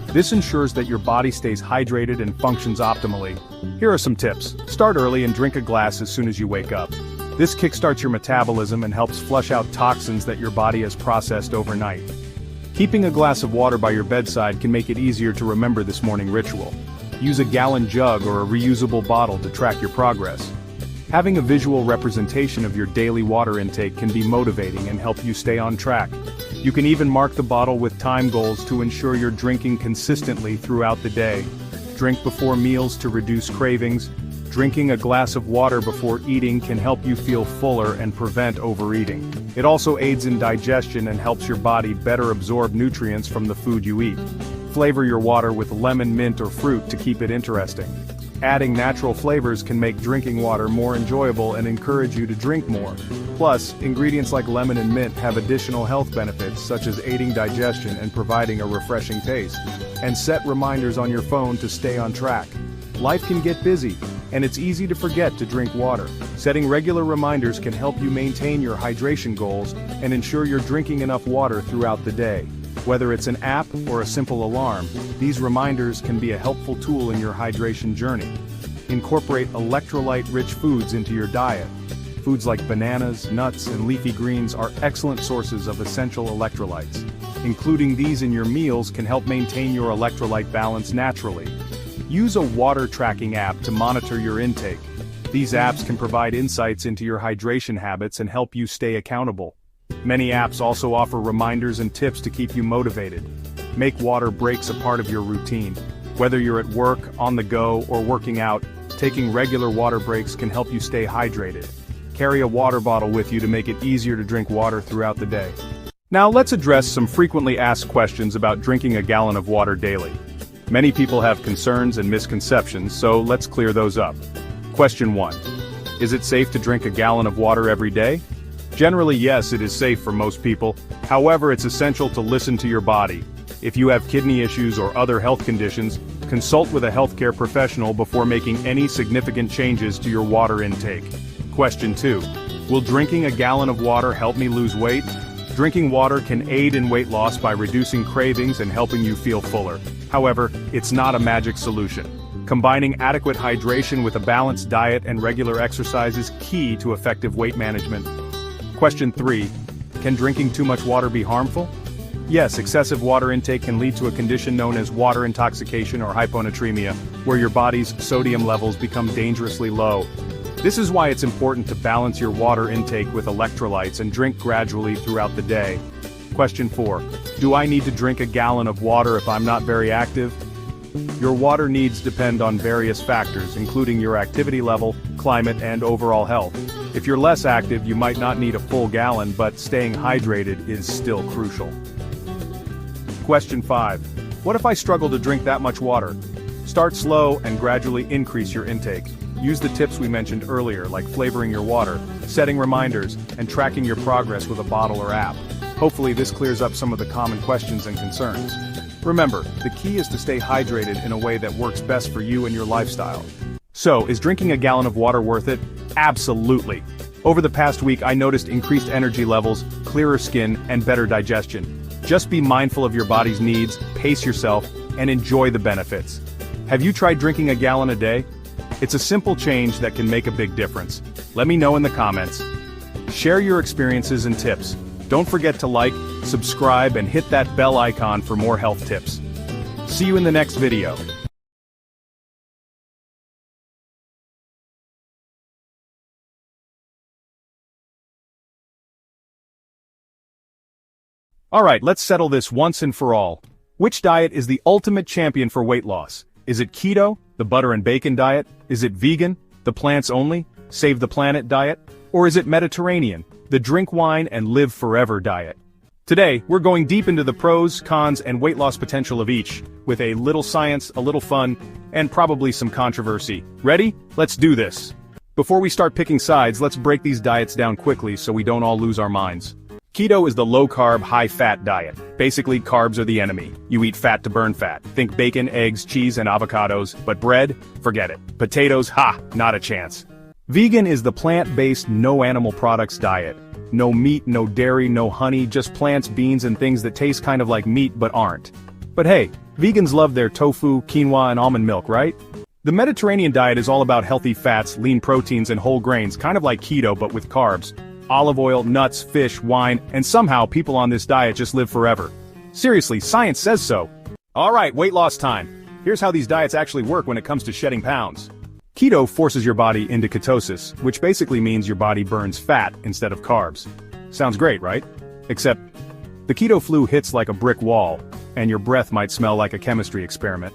This ensures that your body stays hydrated and functions optimally. Here are some tips. Start early and drink a glass as soon as you wake up. This kickstarts your metabolism and helps flush out toxins that your body has processed overnight. Keeping a glass of water by your bedside can make it easier to remember this morning ritual. Use a gallon jug or a reusable bottle to track your progress. Having a visual representation of your daily water intake can be motivating and help you stay on track. You can even mark the bottle with time goals to ensure you're drinking consistently throughout the day. Drink before meals to reduce cravings. Drinking a glass of water before eating can help you feel fuller and prevent overeating. It also aids in digestion and helps your body better absorb nutrients from the food you eat. Flavor your water with lemon, mint, or fruit to keep it interesting. Adding natural flavors can make drinking water more enjoyable and encourage you to drink more. Plus, ingredients like lemon and mint have additional health benefits such as aiding digestion and providing a refreshing taste. And set reminders on your phone to stay on track. Life can get busy, and it's easy to forget to drink water. Setting regular reminders can help you maintain your hydration goals and ensure you're drinking enough water throughout the day. Whether it's an app or a simple alarm, these reminders can be a helpful tool in your hydration journey. Incorporate electrolyte-rich foods into your diet. Foods like bananas, nuts, and leafy greens are excellent sources of essential electrolytes. Including these in your meals can help maintain your electrolyte balance naturally. Use a water tracking app to monitor your intake. These apps can provide insights into your hydration habits and help you stay accountable. Many apps also offer reminders and tips to keep you motivated. Make water breaks a part of your routine. Whether you're at work, on the go, or working out, taking regular water breaks can help you stay hydrated. Carry a water bottle with you to make it easier to drink water throughout the day. Now let's address some frequently asked questions about drinking a gallon of water daily. Many people have concerns and misconceptions, so let's clear those up. Question 1. Is it safe to drink a gallon of water every day? Generally, yes, it is safe for most people. However, it's essential to listen to your body. If you have kidney issues or other health conditions, consult with a healthcare professional before making any significant changes to your water intake. Question 2. Will drinking a gallon of water help me lose weight? Drinking water can aid in weight loss by reducing cravings and helping you feel fuller. However, it's not a magic solution. Combining adequate hydration with a balanced diet and regular exercise is key to effective weight management. Question 3. Can drinking too much water be harmful? Yes, excessive water intake can lead to a condition known as water intoxication or hyponatremia, where your body's sodium levels become dangerously low. This is why it's important to balance your water intake with electrolytes and drink gradually throughout the day. Question 4. Do I need to drink a gallon of water if I'm not very active? Your water needs depend on various factors, including your activity level, climate, and overall health. If you're less active, you might not need a full gallon, but staying hydrated is still crucial. Question 5. What if I struggle to drink that much water? Start slow and gradually increase your intake. Use the tips we mentioned earlier, like flavoring your water, setting reminders, and tracking your progress with a bottle or app. Hopefully this clears up some of the common questions and concerns. Remember, the key is to stay hydrated in a way that works best for you and your lifestyle. So, is drinking a gallon of water worth it? Absolutely. Over the past week I noticed increased energy levels, clearer skin, and better digestion. Just be mindful of your body's needs, pace yourself, and enjoy the benefits. Have you tried drinking a gallon a day? It's a simple change that can make a big difference. Let me know in the comments. Share your experiences and tips. Don't forget to like, subscribe, and hit that bell icon for more health tips. See you in the next video. Alright, let's settle this once and for all. Which diet is the ultimate champion for weight loss? Is it keto, the butter and bacon diet? Is it vegan, the plants only, save the planet diet? Or is it Mediterranean, the drink wine and live forever diet? Today, we're going deep into the pros, cons, and weight loss potential of each, with a little science, a little fun, and probably some controversy. Ready? Let's do this. Before we start picking sides, let's break these diets down quickly so we don't all lose our minds. Keto is the low-carb, high-fat diet. Basically, carbs are the enemy. You eat fat to burn fat. Think bacon, eggs, cheese, and avocados. But bread? Forget it. Potatoes? Ha! Not a chance. Vegan is the plant-based, no-animal products diet. No meat, no dairy, no honey, just plants, beans, and things that taste kind of like meat but aren't. But hey, vegans love their tofu, quinoa, and almond milk, right? The Mediterranean diet is all about healthy fats, lean proteins, and whole grains, kind of like keto but with carbs. Olive oil, nuts, fish, wine, and somehow people on this diet just live forever. Seriously, science says so. Alright, weight loss time. Here's how these diets actually work when it comes to shedding pounds. Keto forces your body into ketosis, which basically means your body burns fat instead of carbs. Sounds great, right? Except, the keto flu hits like a brick wall, and your breath might smell like a chemistry experiment.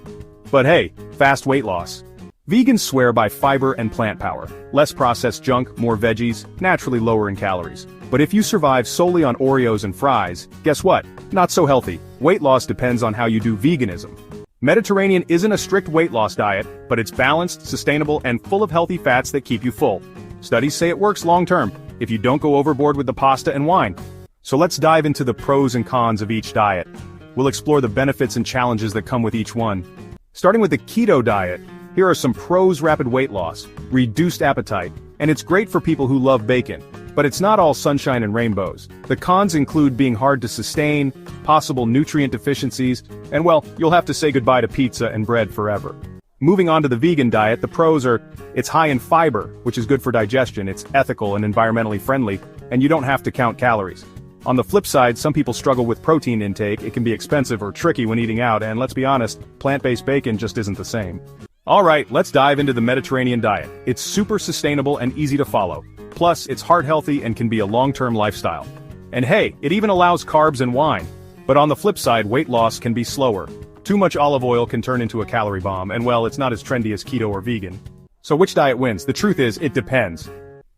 But hey, fast weight loss. Vegans swear by fiber and plant power. Less processed junk, more veggies, naturally lower in calories. But if you survive solely on Oreos and fries, guess what? Not so healthy. Weight loss depends on how you do veganism. Mediterranean isn't a strict weight loss diet, but it's balanced, sustainable, and full of healthy fats that keep you full. Studies say it works long-term, if you don't go overboard with the pasta and wine. So let's dive into the pros and cons of each diet. We'll explore the benefits and challenges that come with each one. Starting with the keto diet, here are some pros: rapid weight loss, reduced appetite, and it's great for people who love bacon. But it's not all sunshine and rainbows. The cons include being hard to sustain, possible nutrient deficiencies, and well, you'll have to say goodbye to pizza and bread forever. Moving on to the vegan diet, the pros are, it's high in fiber, which is good for digestion, it's ethical and environmentally friendly, and you don't have to count calories. On the flip side, some people struggle with protein intake, it can be expensive or tricky when eating out, and let's be honest, plant-based bacon just isn't the same. Alright, let's dive into the Mediterranean diet. It's super sustainable and easy to follow. Plus, it's heart healthy and can be a long-term lifestyle. And hey, it even allows carbs and wine. But on the flip side, weight loss can be slower. Too much olive oil can turn into a calorie bomb, and well, it's not as trendy as keto or vegan. So which diet wins? The truth is, it depends.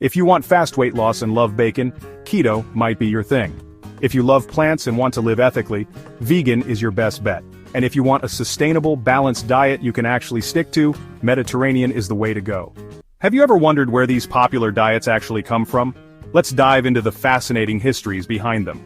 If you want fast weight loss and love bacon, keto might be your thing. If you love plants and want to live ethically, vegan is your best bet. And if you want a sustainable, balanced diet you can actually stick to, Mediterranean is the way to go. Have you ever wondered where these popular diets actually come from? Let's dive into the fascinating histories behind them.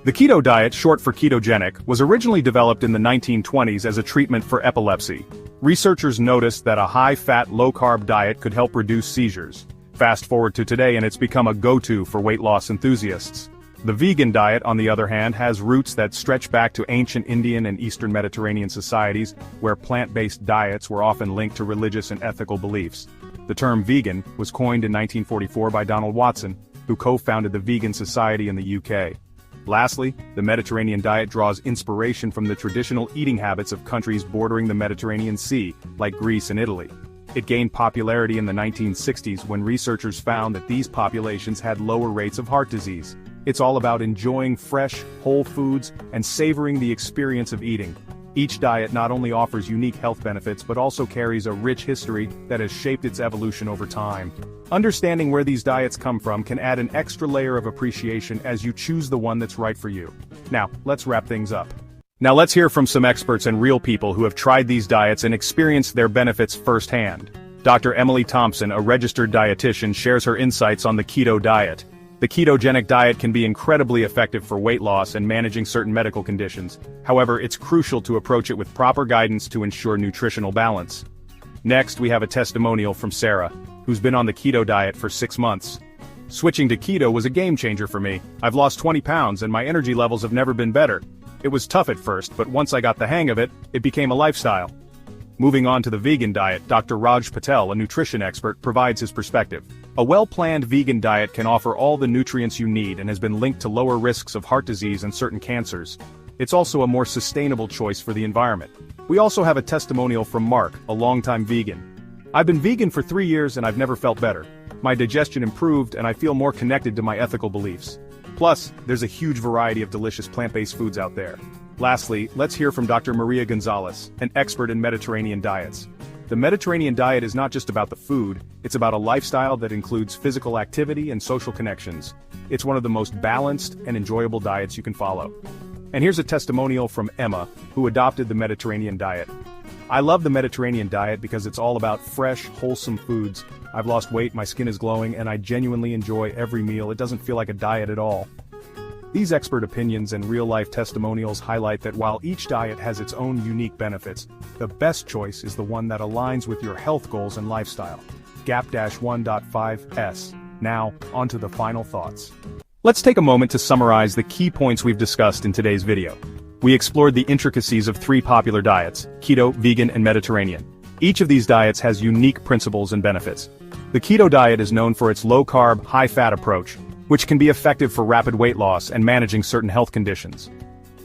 The keto diet, short for ketogenic, was originally developed in the 1920s as a treatment for epilepsy. Researchers noticed that a high-fat, low-carb diet could help reduce seizures. Fast forward to today and it's become a go-to for weight loss enthusiasts. The vegan diet, on the other hand, has roots that stretch back to ancient Indian and Eastern Mediterranean societies, where plant-based diets were often linked to religious and ethical beliefs. The term vegan was coined in 1944 by Donald Watson, who co-founded the Vegan Society in the UK. Lastly, the Mediterranean diet draws inspiration from the traditional eating habits of countries bordering the Mediterranean Sea, like Greece and Italy. It gained popularity in the 1960s when researchers found that these populations had lower rates of heart disease. It's all about enjoying fresh, whole foods and savoring the experience of eating. Each diet not only offers unique health benefits but also carries a rich history that has shaped its evolution over time. Understanding where these diets come from can add an extra layer of appreciation as you choose the one that's right for you. Now, let's wrap things up. Now let's hear from some experts and real people who have tried these diets and experienced their benefits firsthand. Dr. Emily Thompson, a registered dietitian, shares her insights on the keto diet. The ketogenic diet can be incredibly effective for weight loss and managing certain medical conditions. However, it's crucial to approach it with proper guidance to ensure nutritional balance. Next, we have a testimonial from Sarah, who's been on the keto diet for 6 months. Switching to keto was a game changer for me. I've lost 20 pounds and my energy levels have never been better. It was tough at first, but once I got the hang of it, it became a lifestyle. Moving on to the vegan diet, Dr. Raj Patel, a nutrition expert, provides his perspective. A well-planned vegan diet can offer all the nutrients you need and has been linked to lower risks of heart disease and certain cancers. It's also a more sustainable choice for the environment. We also have a testimonial from Mark, a longtime vegan. I've been vegan for 3 years and I've never felt better. My digestion improved and I feel more connected to my ethical beliefs. Plus, there's a huge variety of delicious plant-based foods out there. Lastly, let's hear from Dr. Maria Gonzalez, an expert in Mediterranean diets. The Mediterranean diet is not just about the food, it's about a lifestyle that includes physical activity and social connections. It's one of the most balanced and enjoyable diets you can follow. And here's a testimonial from Emma, who adopted the Mediterranean diet. I love the Mediterranean diet because it's all about fresh, wholesome foods. I've lost weight, my skin is glowing, and I genuinely enjoy every meal. It doesn't feel like a diet at all. These expert opinions and real-life testimonials highlight that while each diet has its own unique benefits, the best choice is the one that aligns with your health goals and lifestyle. GAP-1.5s. Now, onto the final thoughts. Let's take a moment to summarize the key points we've discussed in today's video. We explored the intricacies of 3 popular diets: keto, vegan, and Mediterranean. Each of these diets has unique principles and benefits. The keto diet is known for its low-carb, high-fat approach, which can be effective for rapid weight loss and managing certain health conditions.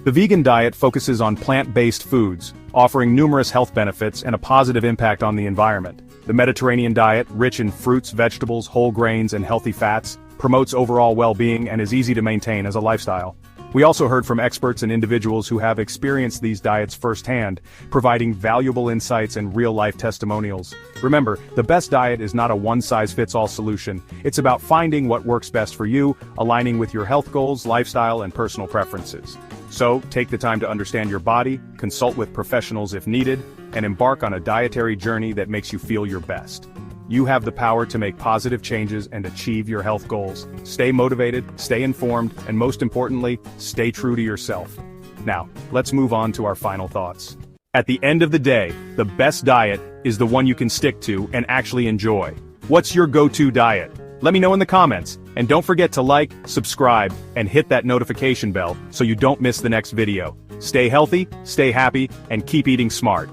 The vegan diet focuses on plant-based foods, offering numerous health benefits and a positive impact on the environment. The Mediterranean diet, rich in fruits, vegetables, whole grains, and healthy fats, promotes overall well-being and is easy to maintain as a lifestyle. We also heard from experts and individuals who have experienced these diets firsthand, providing valuable insights and real-life testimonials. Remember, the best diet is not a one-size-fits-all solution. It's about finding what works best for you, aligning with your health goals, lifestyle, and personal preferences. So, take the time to understand your body, consult with professionals if needed, and embark on a dietary journey that makes you feel your best. You have the power to make positive changes and achieve your health goals. Stay motivated, stay informed, and most importantly, stay true to yourself. Now, let's move on to our final thoughts. At the end of the day, the best diet is the one you can stick to and actually enjoy. What's your go-to diet? Let me know in the comments, and don't forget to like, subscribe, and hit that notification bell so you don't miss the next video. Stay healthy, stay happy, and keep eating smart.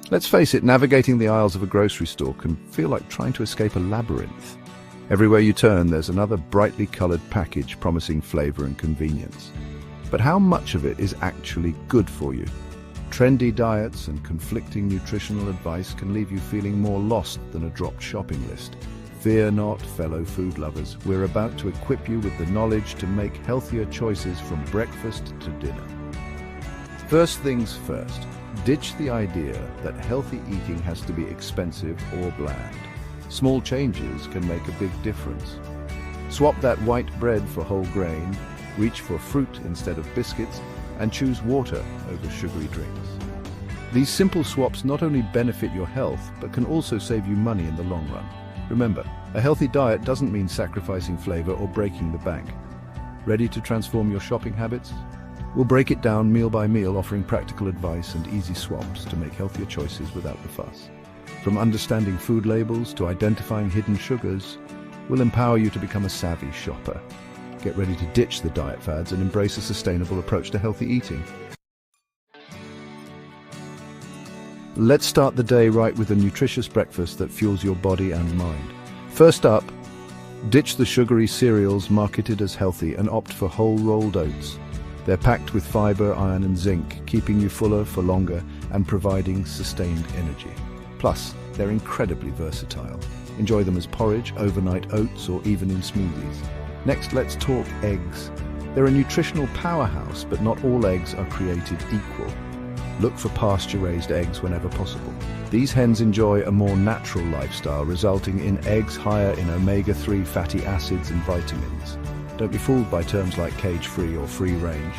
Let's face it, navigating the aisles of a grocery store can feel like trying to escape a labyrinth. Everywhere you turn, there's another brightly colored package promising flavor and convenience. But how much of it is actually good for you? Trendy diets and conflicting nutritional advice can leave you feeling more lost than a dropped shopping list. Fear not, fellow food lovers. We're about to equip you with the knowledge to make healthier choices from breakfast to dinner. First things first. Ditch the idea that healthy eating has to be expensive or bland. Small changes can make a big difference. Swap that white bread for whole grain, reach for fruit instead of biscuits, and choose water over sugary drinks. These simple swaps not only benefit your health, but can also save you money in the long run. Remember, a healthy diet doesn't mean sacrificing flavor or breaking the bank. Ready to transform your shopping habits? We'll break it down meal by meal, offering practical advice and easy swaps to make healthier choices without the fuss. From understanding food labels to identifying hidden sugars, we'll empower you to become a savvy shopper. Get ready to ditch the diet fads and embrace a sustainable approach to healthy eating. Let's start the day right with a nutritious breakfast that fuels your body and mind. First up, ditch the sugary cereals marketed as healthy and opt for whole rolled oats. They're packed with fiber, iron and zinc, keeping you fuller for longer and providing sustained energy. Plus, they're incredibly versatile. Enjoy them as porridge, overnight oats, or even in smoothies. Next, let's talk eggs. They're a nutritional powerhouse, but not all eggs are created equal. Look for pasture-raised eggs whenever possible. These hens enjoy a more natural lifestyle, resulting in eggs higher in omega-3 fatty acids and vitamins. Don't be fooled by terms like cage-free or free-range.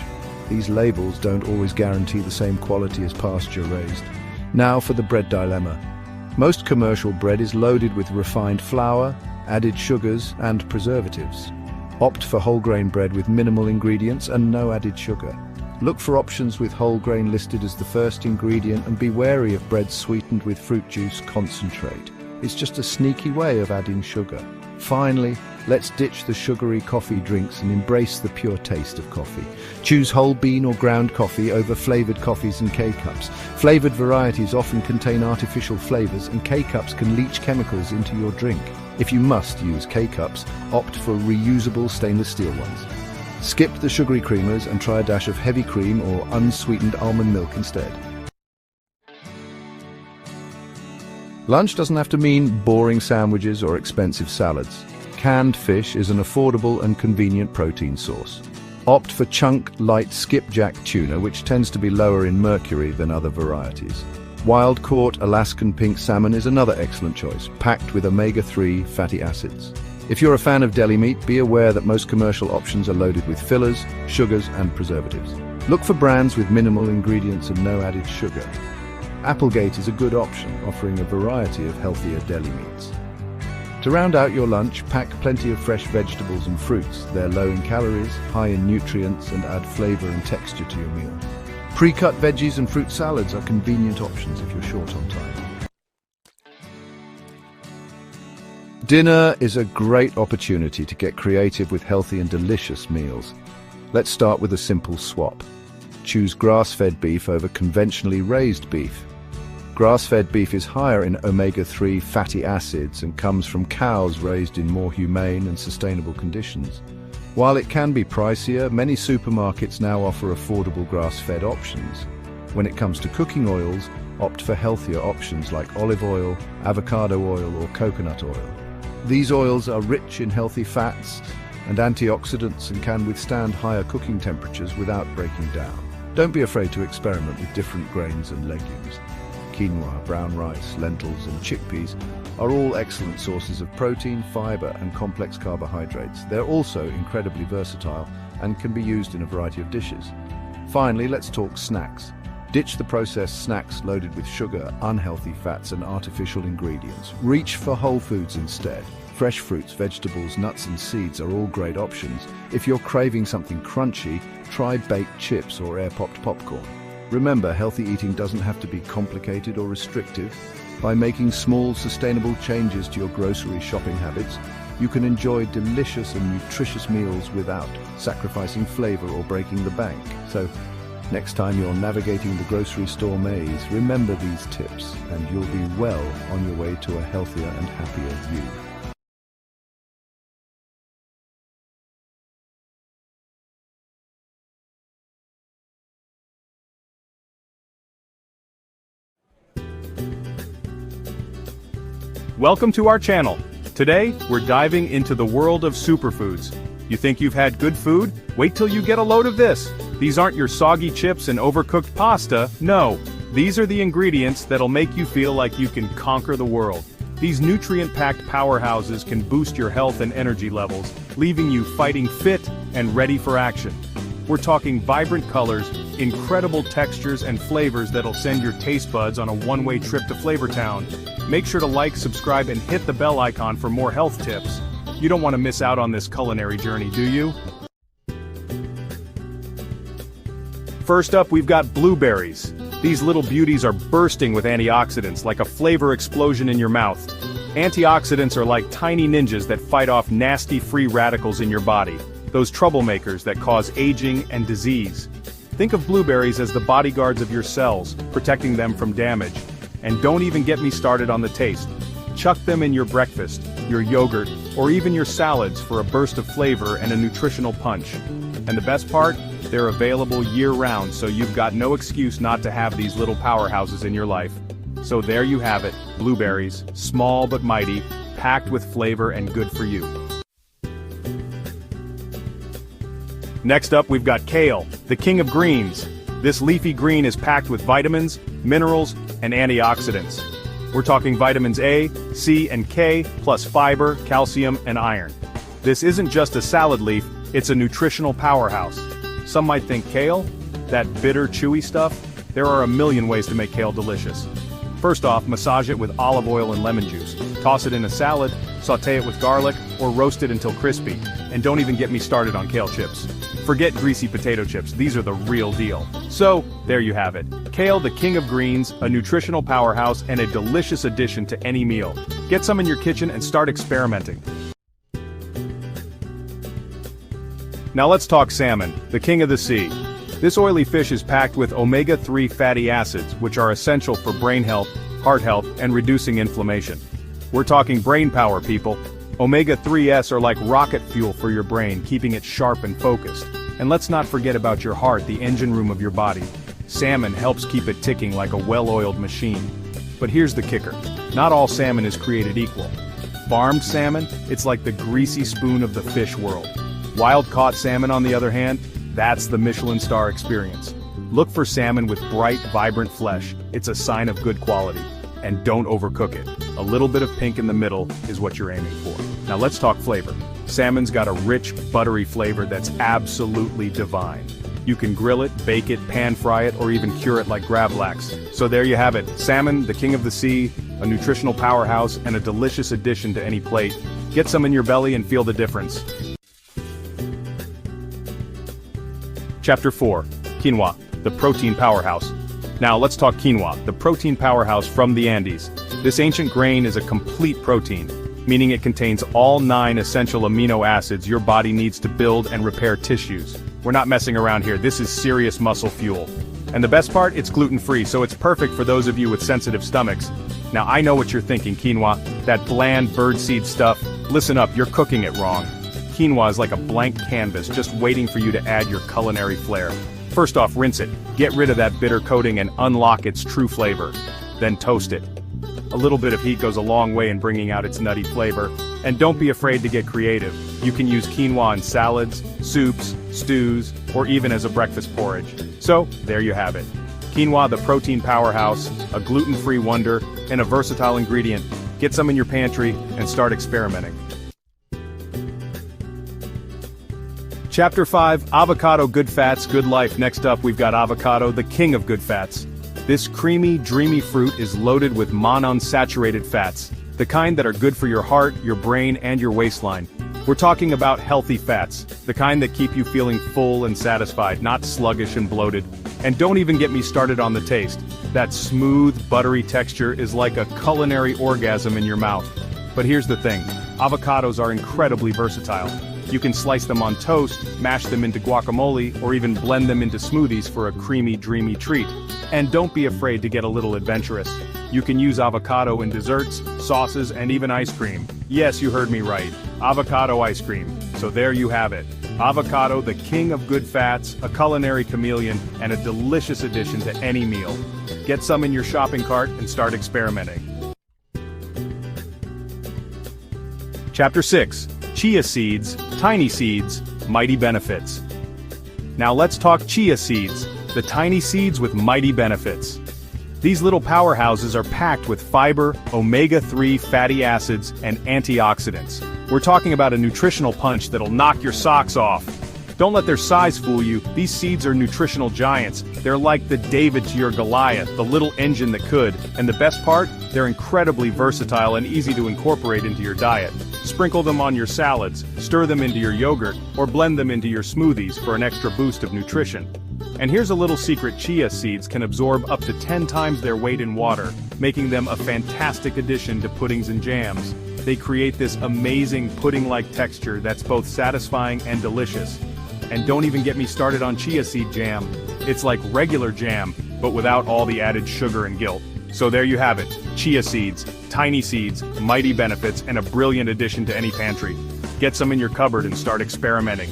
These labels don't always guarantee the same quality as pasture-raised. Now for the bread dilemma. Most commercial bread is loaded with refined flour, added sugars, and preservatives. Opt for whole grain bread with minimal ingredients and no added sugar. Look for options with whole grain listed as the first ingredient and be wary of bread sweetened with fruit juice concentrate. It's just a sneaky way of adding sugar. Finally, let's ditch the sugary coffee drinks and embrace the pure taste of coffee. Choose whole bean or ground coffee over flavored coffees and K-cups. Flavored varieties often contain artificial flavors, and K-cups can leach chemicals into your drink. If you must use K-cups, opt for reusable stainless steel ones. Skip the sugary creamers and try a dash of heavy cream or unsweetened almond milk instead. Lunch doesn't have to mean boring sandwiches or expensive salads. Canned fish is an affordable and convenient protein source. Opt for chunk, light skipjack tuna, which tends to be lower in mercury than other varieties. Wild-caught Alaskan pink salmon is another excellent choice, packed with omega-3 fatty acids. If you're a fan of deli meat, be aware that most commercial options are loaded with fillers, sugars, and preservatives. Look for brands with minimal ingredients and no added sugar. Applegate is a good option, offering a variety of healthier deli meats. To round out your lunch, pack plenty of fresh vegetables and fruits. They're low in calories, high in nutrients, and add flavor and texture to your meal. Pre-cut veggies and fruit salads are convenient options if you're short on time. Dinner is a great opportunity to get creative with healthy and delicious meals. Let's start with a simple swap. Choose grass-fed beef over conventionally raised beef. Grass-fed beef is higher in omega-3 fatty acids and comes from cows raised in more humane and sustainable conditions. While it can be pricier, many supermarkets now offer affordable grass-fed options. When it comes to cooking oils, opt for healthier options like olive oil, avocado oil, or coconut oil. These oils are rich in healthy fats and antioxidants and can withstand higher cooking temperatures without breaking down. Don't be afraid to experiment with different grains and legumes. Quinoa, brown rice, lentils, and chickpeas are all excellent sources of protein, fiber, and complex carbohydrates. They're also incredibly versatile and can be used in a variety of dishes. Finally, let's talk snacks. Ditch the processed snacks loaded with sugar, unhealthy fats, and artificial ingredients. Reach for whole foods instead. Fresh fruits, vegetables, nuts, and seeds are all great options. If you're craving something crunchy, try baked chips or air-popped popcorn. Remember, healthy eating doesn't have to be complicated or restrictive. By making small, sustainable changes to your grocery shopping habits, you can enjoy delicious and nutritious meals without sacrificing flavor or breaking the bank. So, next time you're navigating the grocery store maze, remember these tips, and you'll be well on your way to a healthier and happier you. Welcome to our channel. Today, we're diving into the world of superfoods. You think you've had good food? Wait till you get a load of this. These aren't your soggy chips and overcooked pasta. No, these are the ingredients that'll make you feel like you can conquer the world. These nutrient-packed powerhouses can boost your health and energy levels, leaving you fighting fit and ready for action. We're talking vibrant colors, incredible textures, and flavors that'll send your taste buds on a one-way trip to Flavor Town. Make sure to like, subscribe, and hit the bell icon for more health tips. You don't want to miss out on this culinary journey, do you? First up, we've got blueberries. These little beauties are bursting with antioxidants, like a flavor explosion in your mouth. Antioxidants are like tiny ninjas that fight off nasty free radicals in your body, those troublemakers that cause aging and disease. Think of blueberries as the bodyguards of your cells, protecting them from damage. And don't even get me started on the taste. Chuck them in your breakfast, your yogurt, or even your salads for a burst of flavor and a nutritional punch. And the best part? They're available year-round, so you've got no excuse not to have these little powerhouses in your life. So there you have it, blueberries, small but mighty, packed with flavor and good for you. Next up, we've got kale, the king of greens. This leafy green is packed with vitamins, minerals, and antioxidants. We're talking vitamins A, C, and K, plus fiber, calcium, and iron. This isn't just a salad leaf, it's a nutritional powerhouse. Some might think kale? That bitter, chewy stuff? There are a million ways to make kale delicious. First off, massage it with olive oil and lemon juice. Toss it in a salad, sauté it with garlic, or roast it until crispy. And don't even get me started on kale chips. Forget greasy potato chips, these are the real deal. So, there you have it. Kale, the king of greens, a nutritional powerhouse, and a delicious addition to any meal. Get some in your kitchen and start experimenting. Now let's talk salmon, the king of the sea. This oily fish is packed with omega-3 fatty acids, which are essential for brain health, heart health, and reducing inflammation. We're talking brain power, people. Omega-3s are like rocket fuel for your brain, keeping it sharp and focused. And let's not forget about your heart, the engine room of your body. Salmon helps keep it ticking like a well-oiled machine. But here's the kicker. Not all salmon is created equal. Farmed salmon, it's like the greasy spoon of the fish world. Wild-caught salmon, on the other hand, that's the Michelin star experience. Look for salmon with bright, vibrant flesh. It's a sign of good quality. And don't overcook it. A little bit of pink in the middle is what you're aiming for. Now let's talk flavor. Salmon's got a rich, buttery flavor that's absolutely divine. You can grill it, bake it, pan fry it, or even cure it like gravlax. So there you have it, salmon, the king of the sea, a nutritional powerhouse, and a delicious addition to any plate. Get some in your belly and feel the difference. Chapter 4. Quinoa, the protein powerhouse. Now let's talk quinoa, the protein powerhouse from the Andes. This ancient grain is a complete protein, meaning it contains all 9 essential amino acids your body needs to build and repair tissues. We're not messing around here, this is serious muscle fuel. And the best part, it's gluten-free, so it's perfect for those of you with sensitive stomachs. Now I know what you're thinking, quinoa, that bland birdseed stuff. Listen up, you're cooking it wrong. Quinoa is like a blank canvas, just waiting for you to add your culinary flair. First off, rinse it, get rid of that bitter coating and unlock its true flavor. Then toast it. A little bit of heat goes a long way in bringing out its nutty flavor. And don't be afraid to get creative. You can use quinoa in salads, soups, stews, or even as a breakfast porridge. So, there you have it. Quinoa, the protein powerhouse, a gluten-free wonder, and a versatile ingredient. Get some in your pantry and start experimenting. Chapter 5, Avocado, Good Fats, Good Life. Next up, we've got avocado, the king of good fats. This creamy, dreamy fruit is loaded with monounsaturated fats, the kind that are good for your heart, your brain, and your waistline. We're talking about healthy fats, the kind that keep you feeling full and satisfied, not sluggish and bloated. And don't even get me started on the taste. That smooth, buttery texture is like a culinary orgasm in your mouth. But here's the thing, avocados are incredibly versatile. You can slice them on toast, mash them into guacamole, or even blend them into smoothies for a creamy, dreamy treat. And don't be afraid to get a little adventurous. You can use avocado in desserts, sauces, and even ice cream. Yes, you heard me right, avocado ice cream. So there you have it. Avocado, the king of good fats, a culinary chameleon, and a delicious addition to any meal. Get some in your shopping cart and start experimenting. Chapter 6. Chia seeds, tiny seeds, mighty benefits. Now let's talk chia seeds, the tiny seeds with mighty benefits. These little powerhouses are packed with fiber, omega-3 fatty acids, and antioxidants. We're talking about a nutritional punch that'll knock your socks off. Don't let their size fool you, these seeds are nutritional giants. They're like the David to your Goliath, the little engine that could. And the best part? They're incredibly versatile and easy to incorporate into your diet. Sprinkle them on your salads, stir them into your yogurt, or blend them into your smoothies for an extra boost of nutrition. And here's a little secret, chia seeds can absorb up to 10 times their weight in water, making them a fantastic addition to puddings and jams. They create this amazing pudding-like texture that's both satisfying and delicious. And don't even get me started on chia seed jam. It's like regular jam, but without all the added sugar and guilt. So there you have it, chia seeds, tiny seeds, mighty benefits, and a brilliant addition to any pantry. Get some in your cupboard and start experimenting.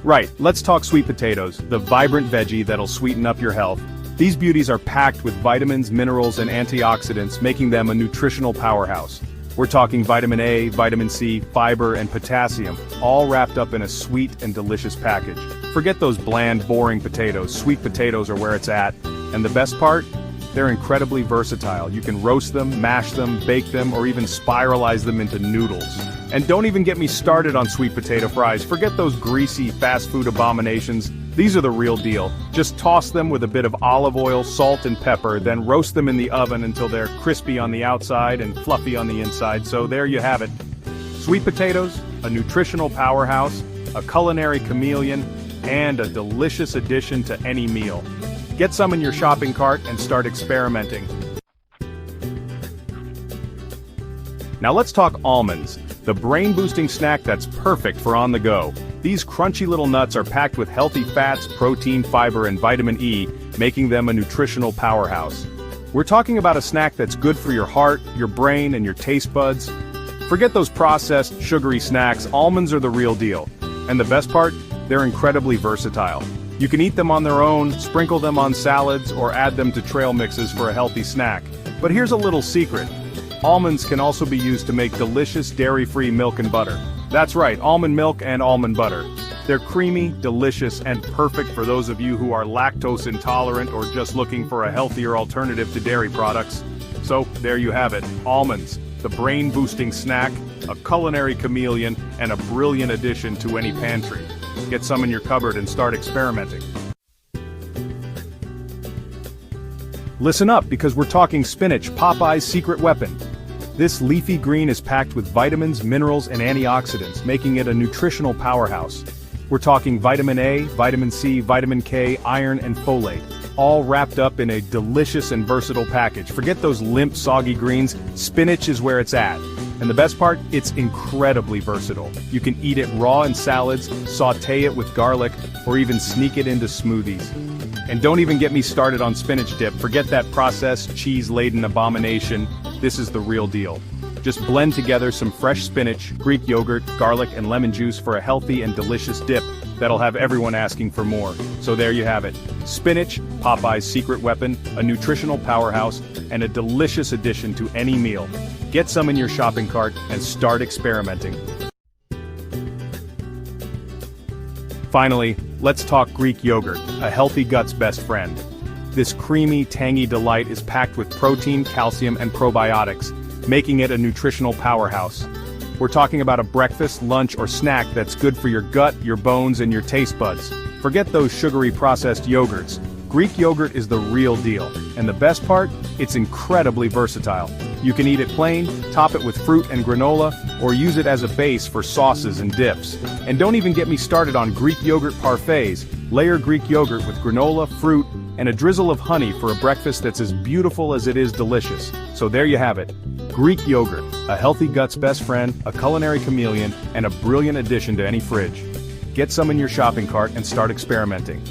Right, let's talk sweet potatoes, the vibrant veggie that'll sweeten up your health. These beauties are packed with vitamins, minerals, and antioxidants, making them a nutritional powerhouse. We're talking vitamin A, vitamin C, fiber, and potassium, all wrapped up in a sweet and delicious package. Forget those bland, boring potatoes. Sweet potatoes are where it's at. And the best part? They're incredibly versatile. You can roast them, mash them, bake them, or even spiralize them into noodles. And don't even get me started on sweet potato fries. Forget those greasy, fast food abominations. These are the real deal. Just toss them with a bit of olive oil, salt, and pepper, then roast them in the oven until they're crispy on the outside and fluffy on the inside. So there you have it. Sweet potatoes, a nutritional powerhouse, a culinary chameleon, and a delicious addition to any meal. Get some in your shopping cart and start experimenting. Now let's talk almonds, the brain-boosting snack that's perfect for on the go. These crunchy little nuts are packed with healthy fats, protein, fiber, and vitamin E, making them a nutritional powerhouse. We're talking about a snack that's good for your heart, your brain, and your taste buds. Forget those processed, sugary snacks, almonds are the real deal. And the best part? They're incredibly versatile. You can eat them on their own, sprinkle them on salads, or add them to trail mixes for a healthy snack. But here's a little secret. Almonds can also be used to make delicious dairy-free milk and butter. That's right, almond milk and almond butter. They're creamy, delicious, and perfect for those of you who are lactose intolerant or just looking for a healthier alternative to dairy products. So, there you have it, almonds, the brain-boosting snack a culinary chameleon, and a brilliant addition to any pantry. Get some in your cupboard and start experimenting. Listen up, because we're talking spinach, Popeye's secret weapon. This leafy green is packed with vitamins, minerals, and antioxidants, making it a nutritional powerhouse. We're talking vitamin A, vitamin C, vitamin K, iron, and folate, all wrapped up in a delicious and versatile package. Forget those limp, soggy greens, spinach is where it's at. And the best part, it's incredibly versatile. You can eat it raw in salads, sauté it with garlic, or even sneak it into smoothies. And don't even get me started on spinach dip. Forget that processed, cheese-laden abomination. This is the real deal. Just blend together some fresh spinach, Greek yogurt, garlic, and lemon juice for a healthy and delicious dip that'll have everyone asking for more. So there you have it. Spinach, Popeye's secret weapon, a nutritional powerhouse, and a delicious addition to any meal. Get some in your shopping cart and start experimenting. Finally, let's talk Greek yogurt, a healthy gut's best friend. This creamy, tangy delight is packed with protein, calcium, and probiotics, making it a nutritional powerhouse. We're talking about a breakfast, lunch, or snack that's good for your gut, your bones, and your taste buds. Forget those sugary processed yogurts. Greek yogurt is the real deal, and the best part, it's incredibly versatile. You can eat it plain, top it with fruit and granola, or use it as a base for sauces and dips. And don't even get me started on Greek yogurt parfaits. Layer Greek yogurt with granola, fruit, and a drizzle of honey for a breakfast that's as beautiful as it is delicious. So there you have it. Greek yogurt, a healthy gut's best friend, a culinary chameleon, and a brilliant addition to any fridge. Get some in your shopping cart and start experimenting.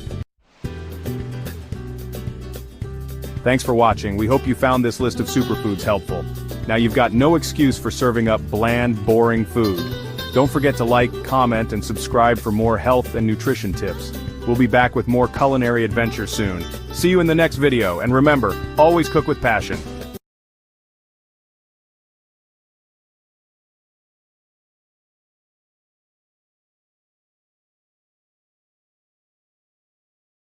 Thanks for watching. We hope you found this list of superfoods helpful. Now you've got no excuse for serving up bland, boring food. Don't forget to like, comment, and subscribe for more health and nutrition tips. We'll be back with more culinary adventure soon. See you in the next video, and remember, always cook with passion.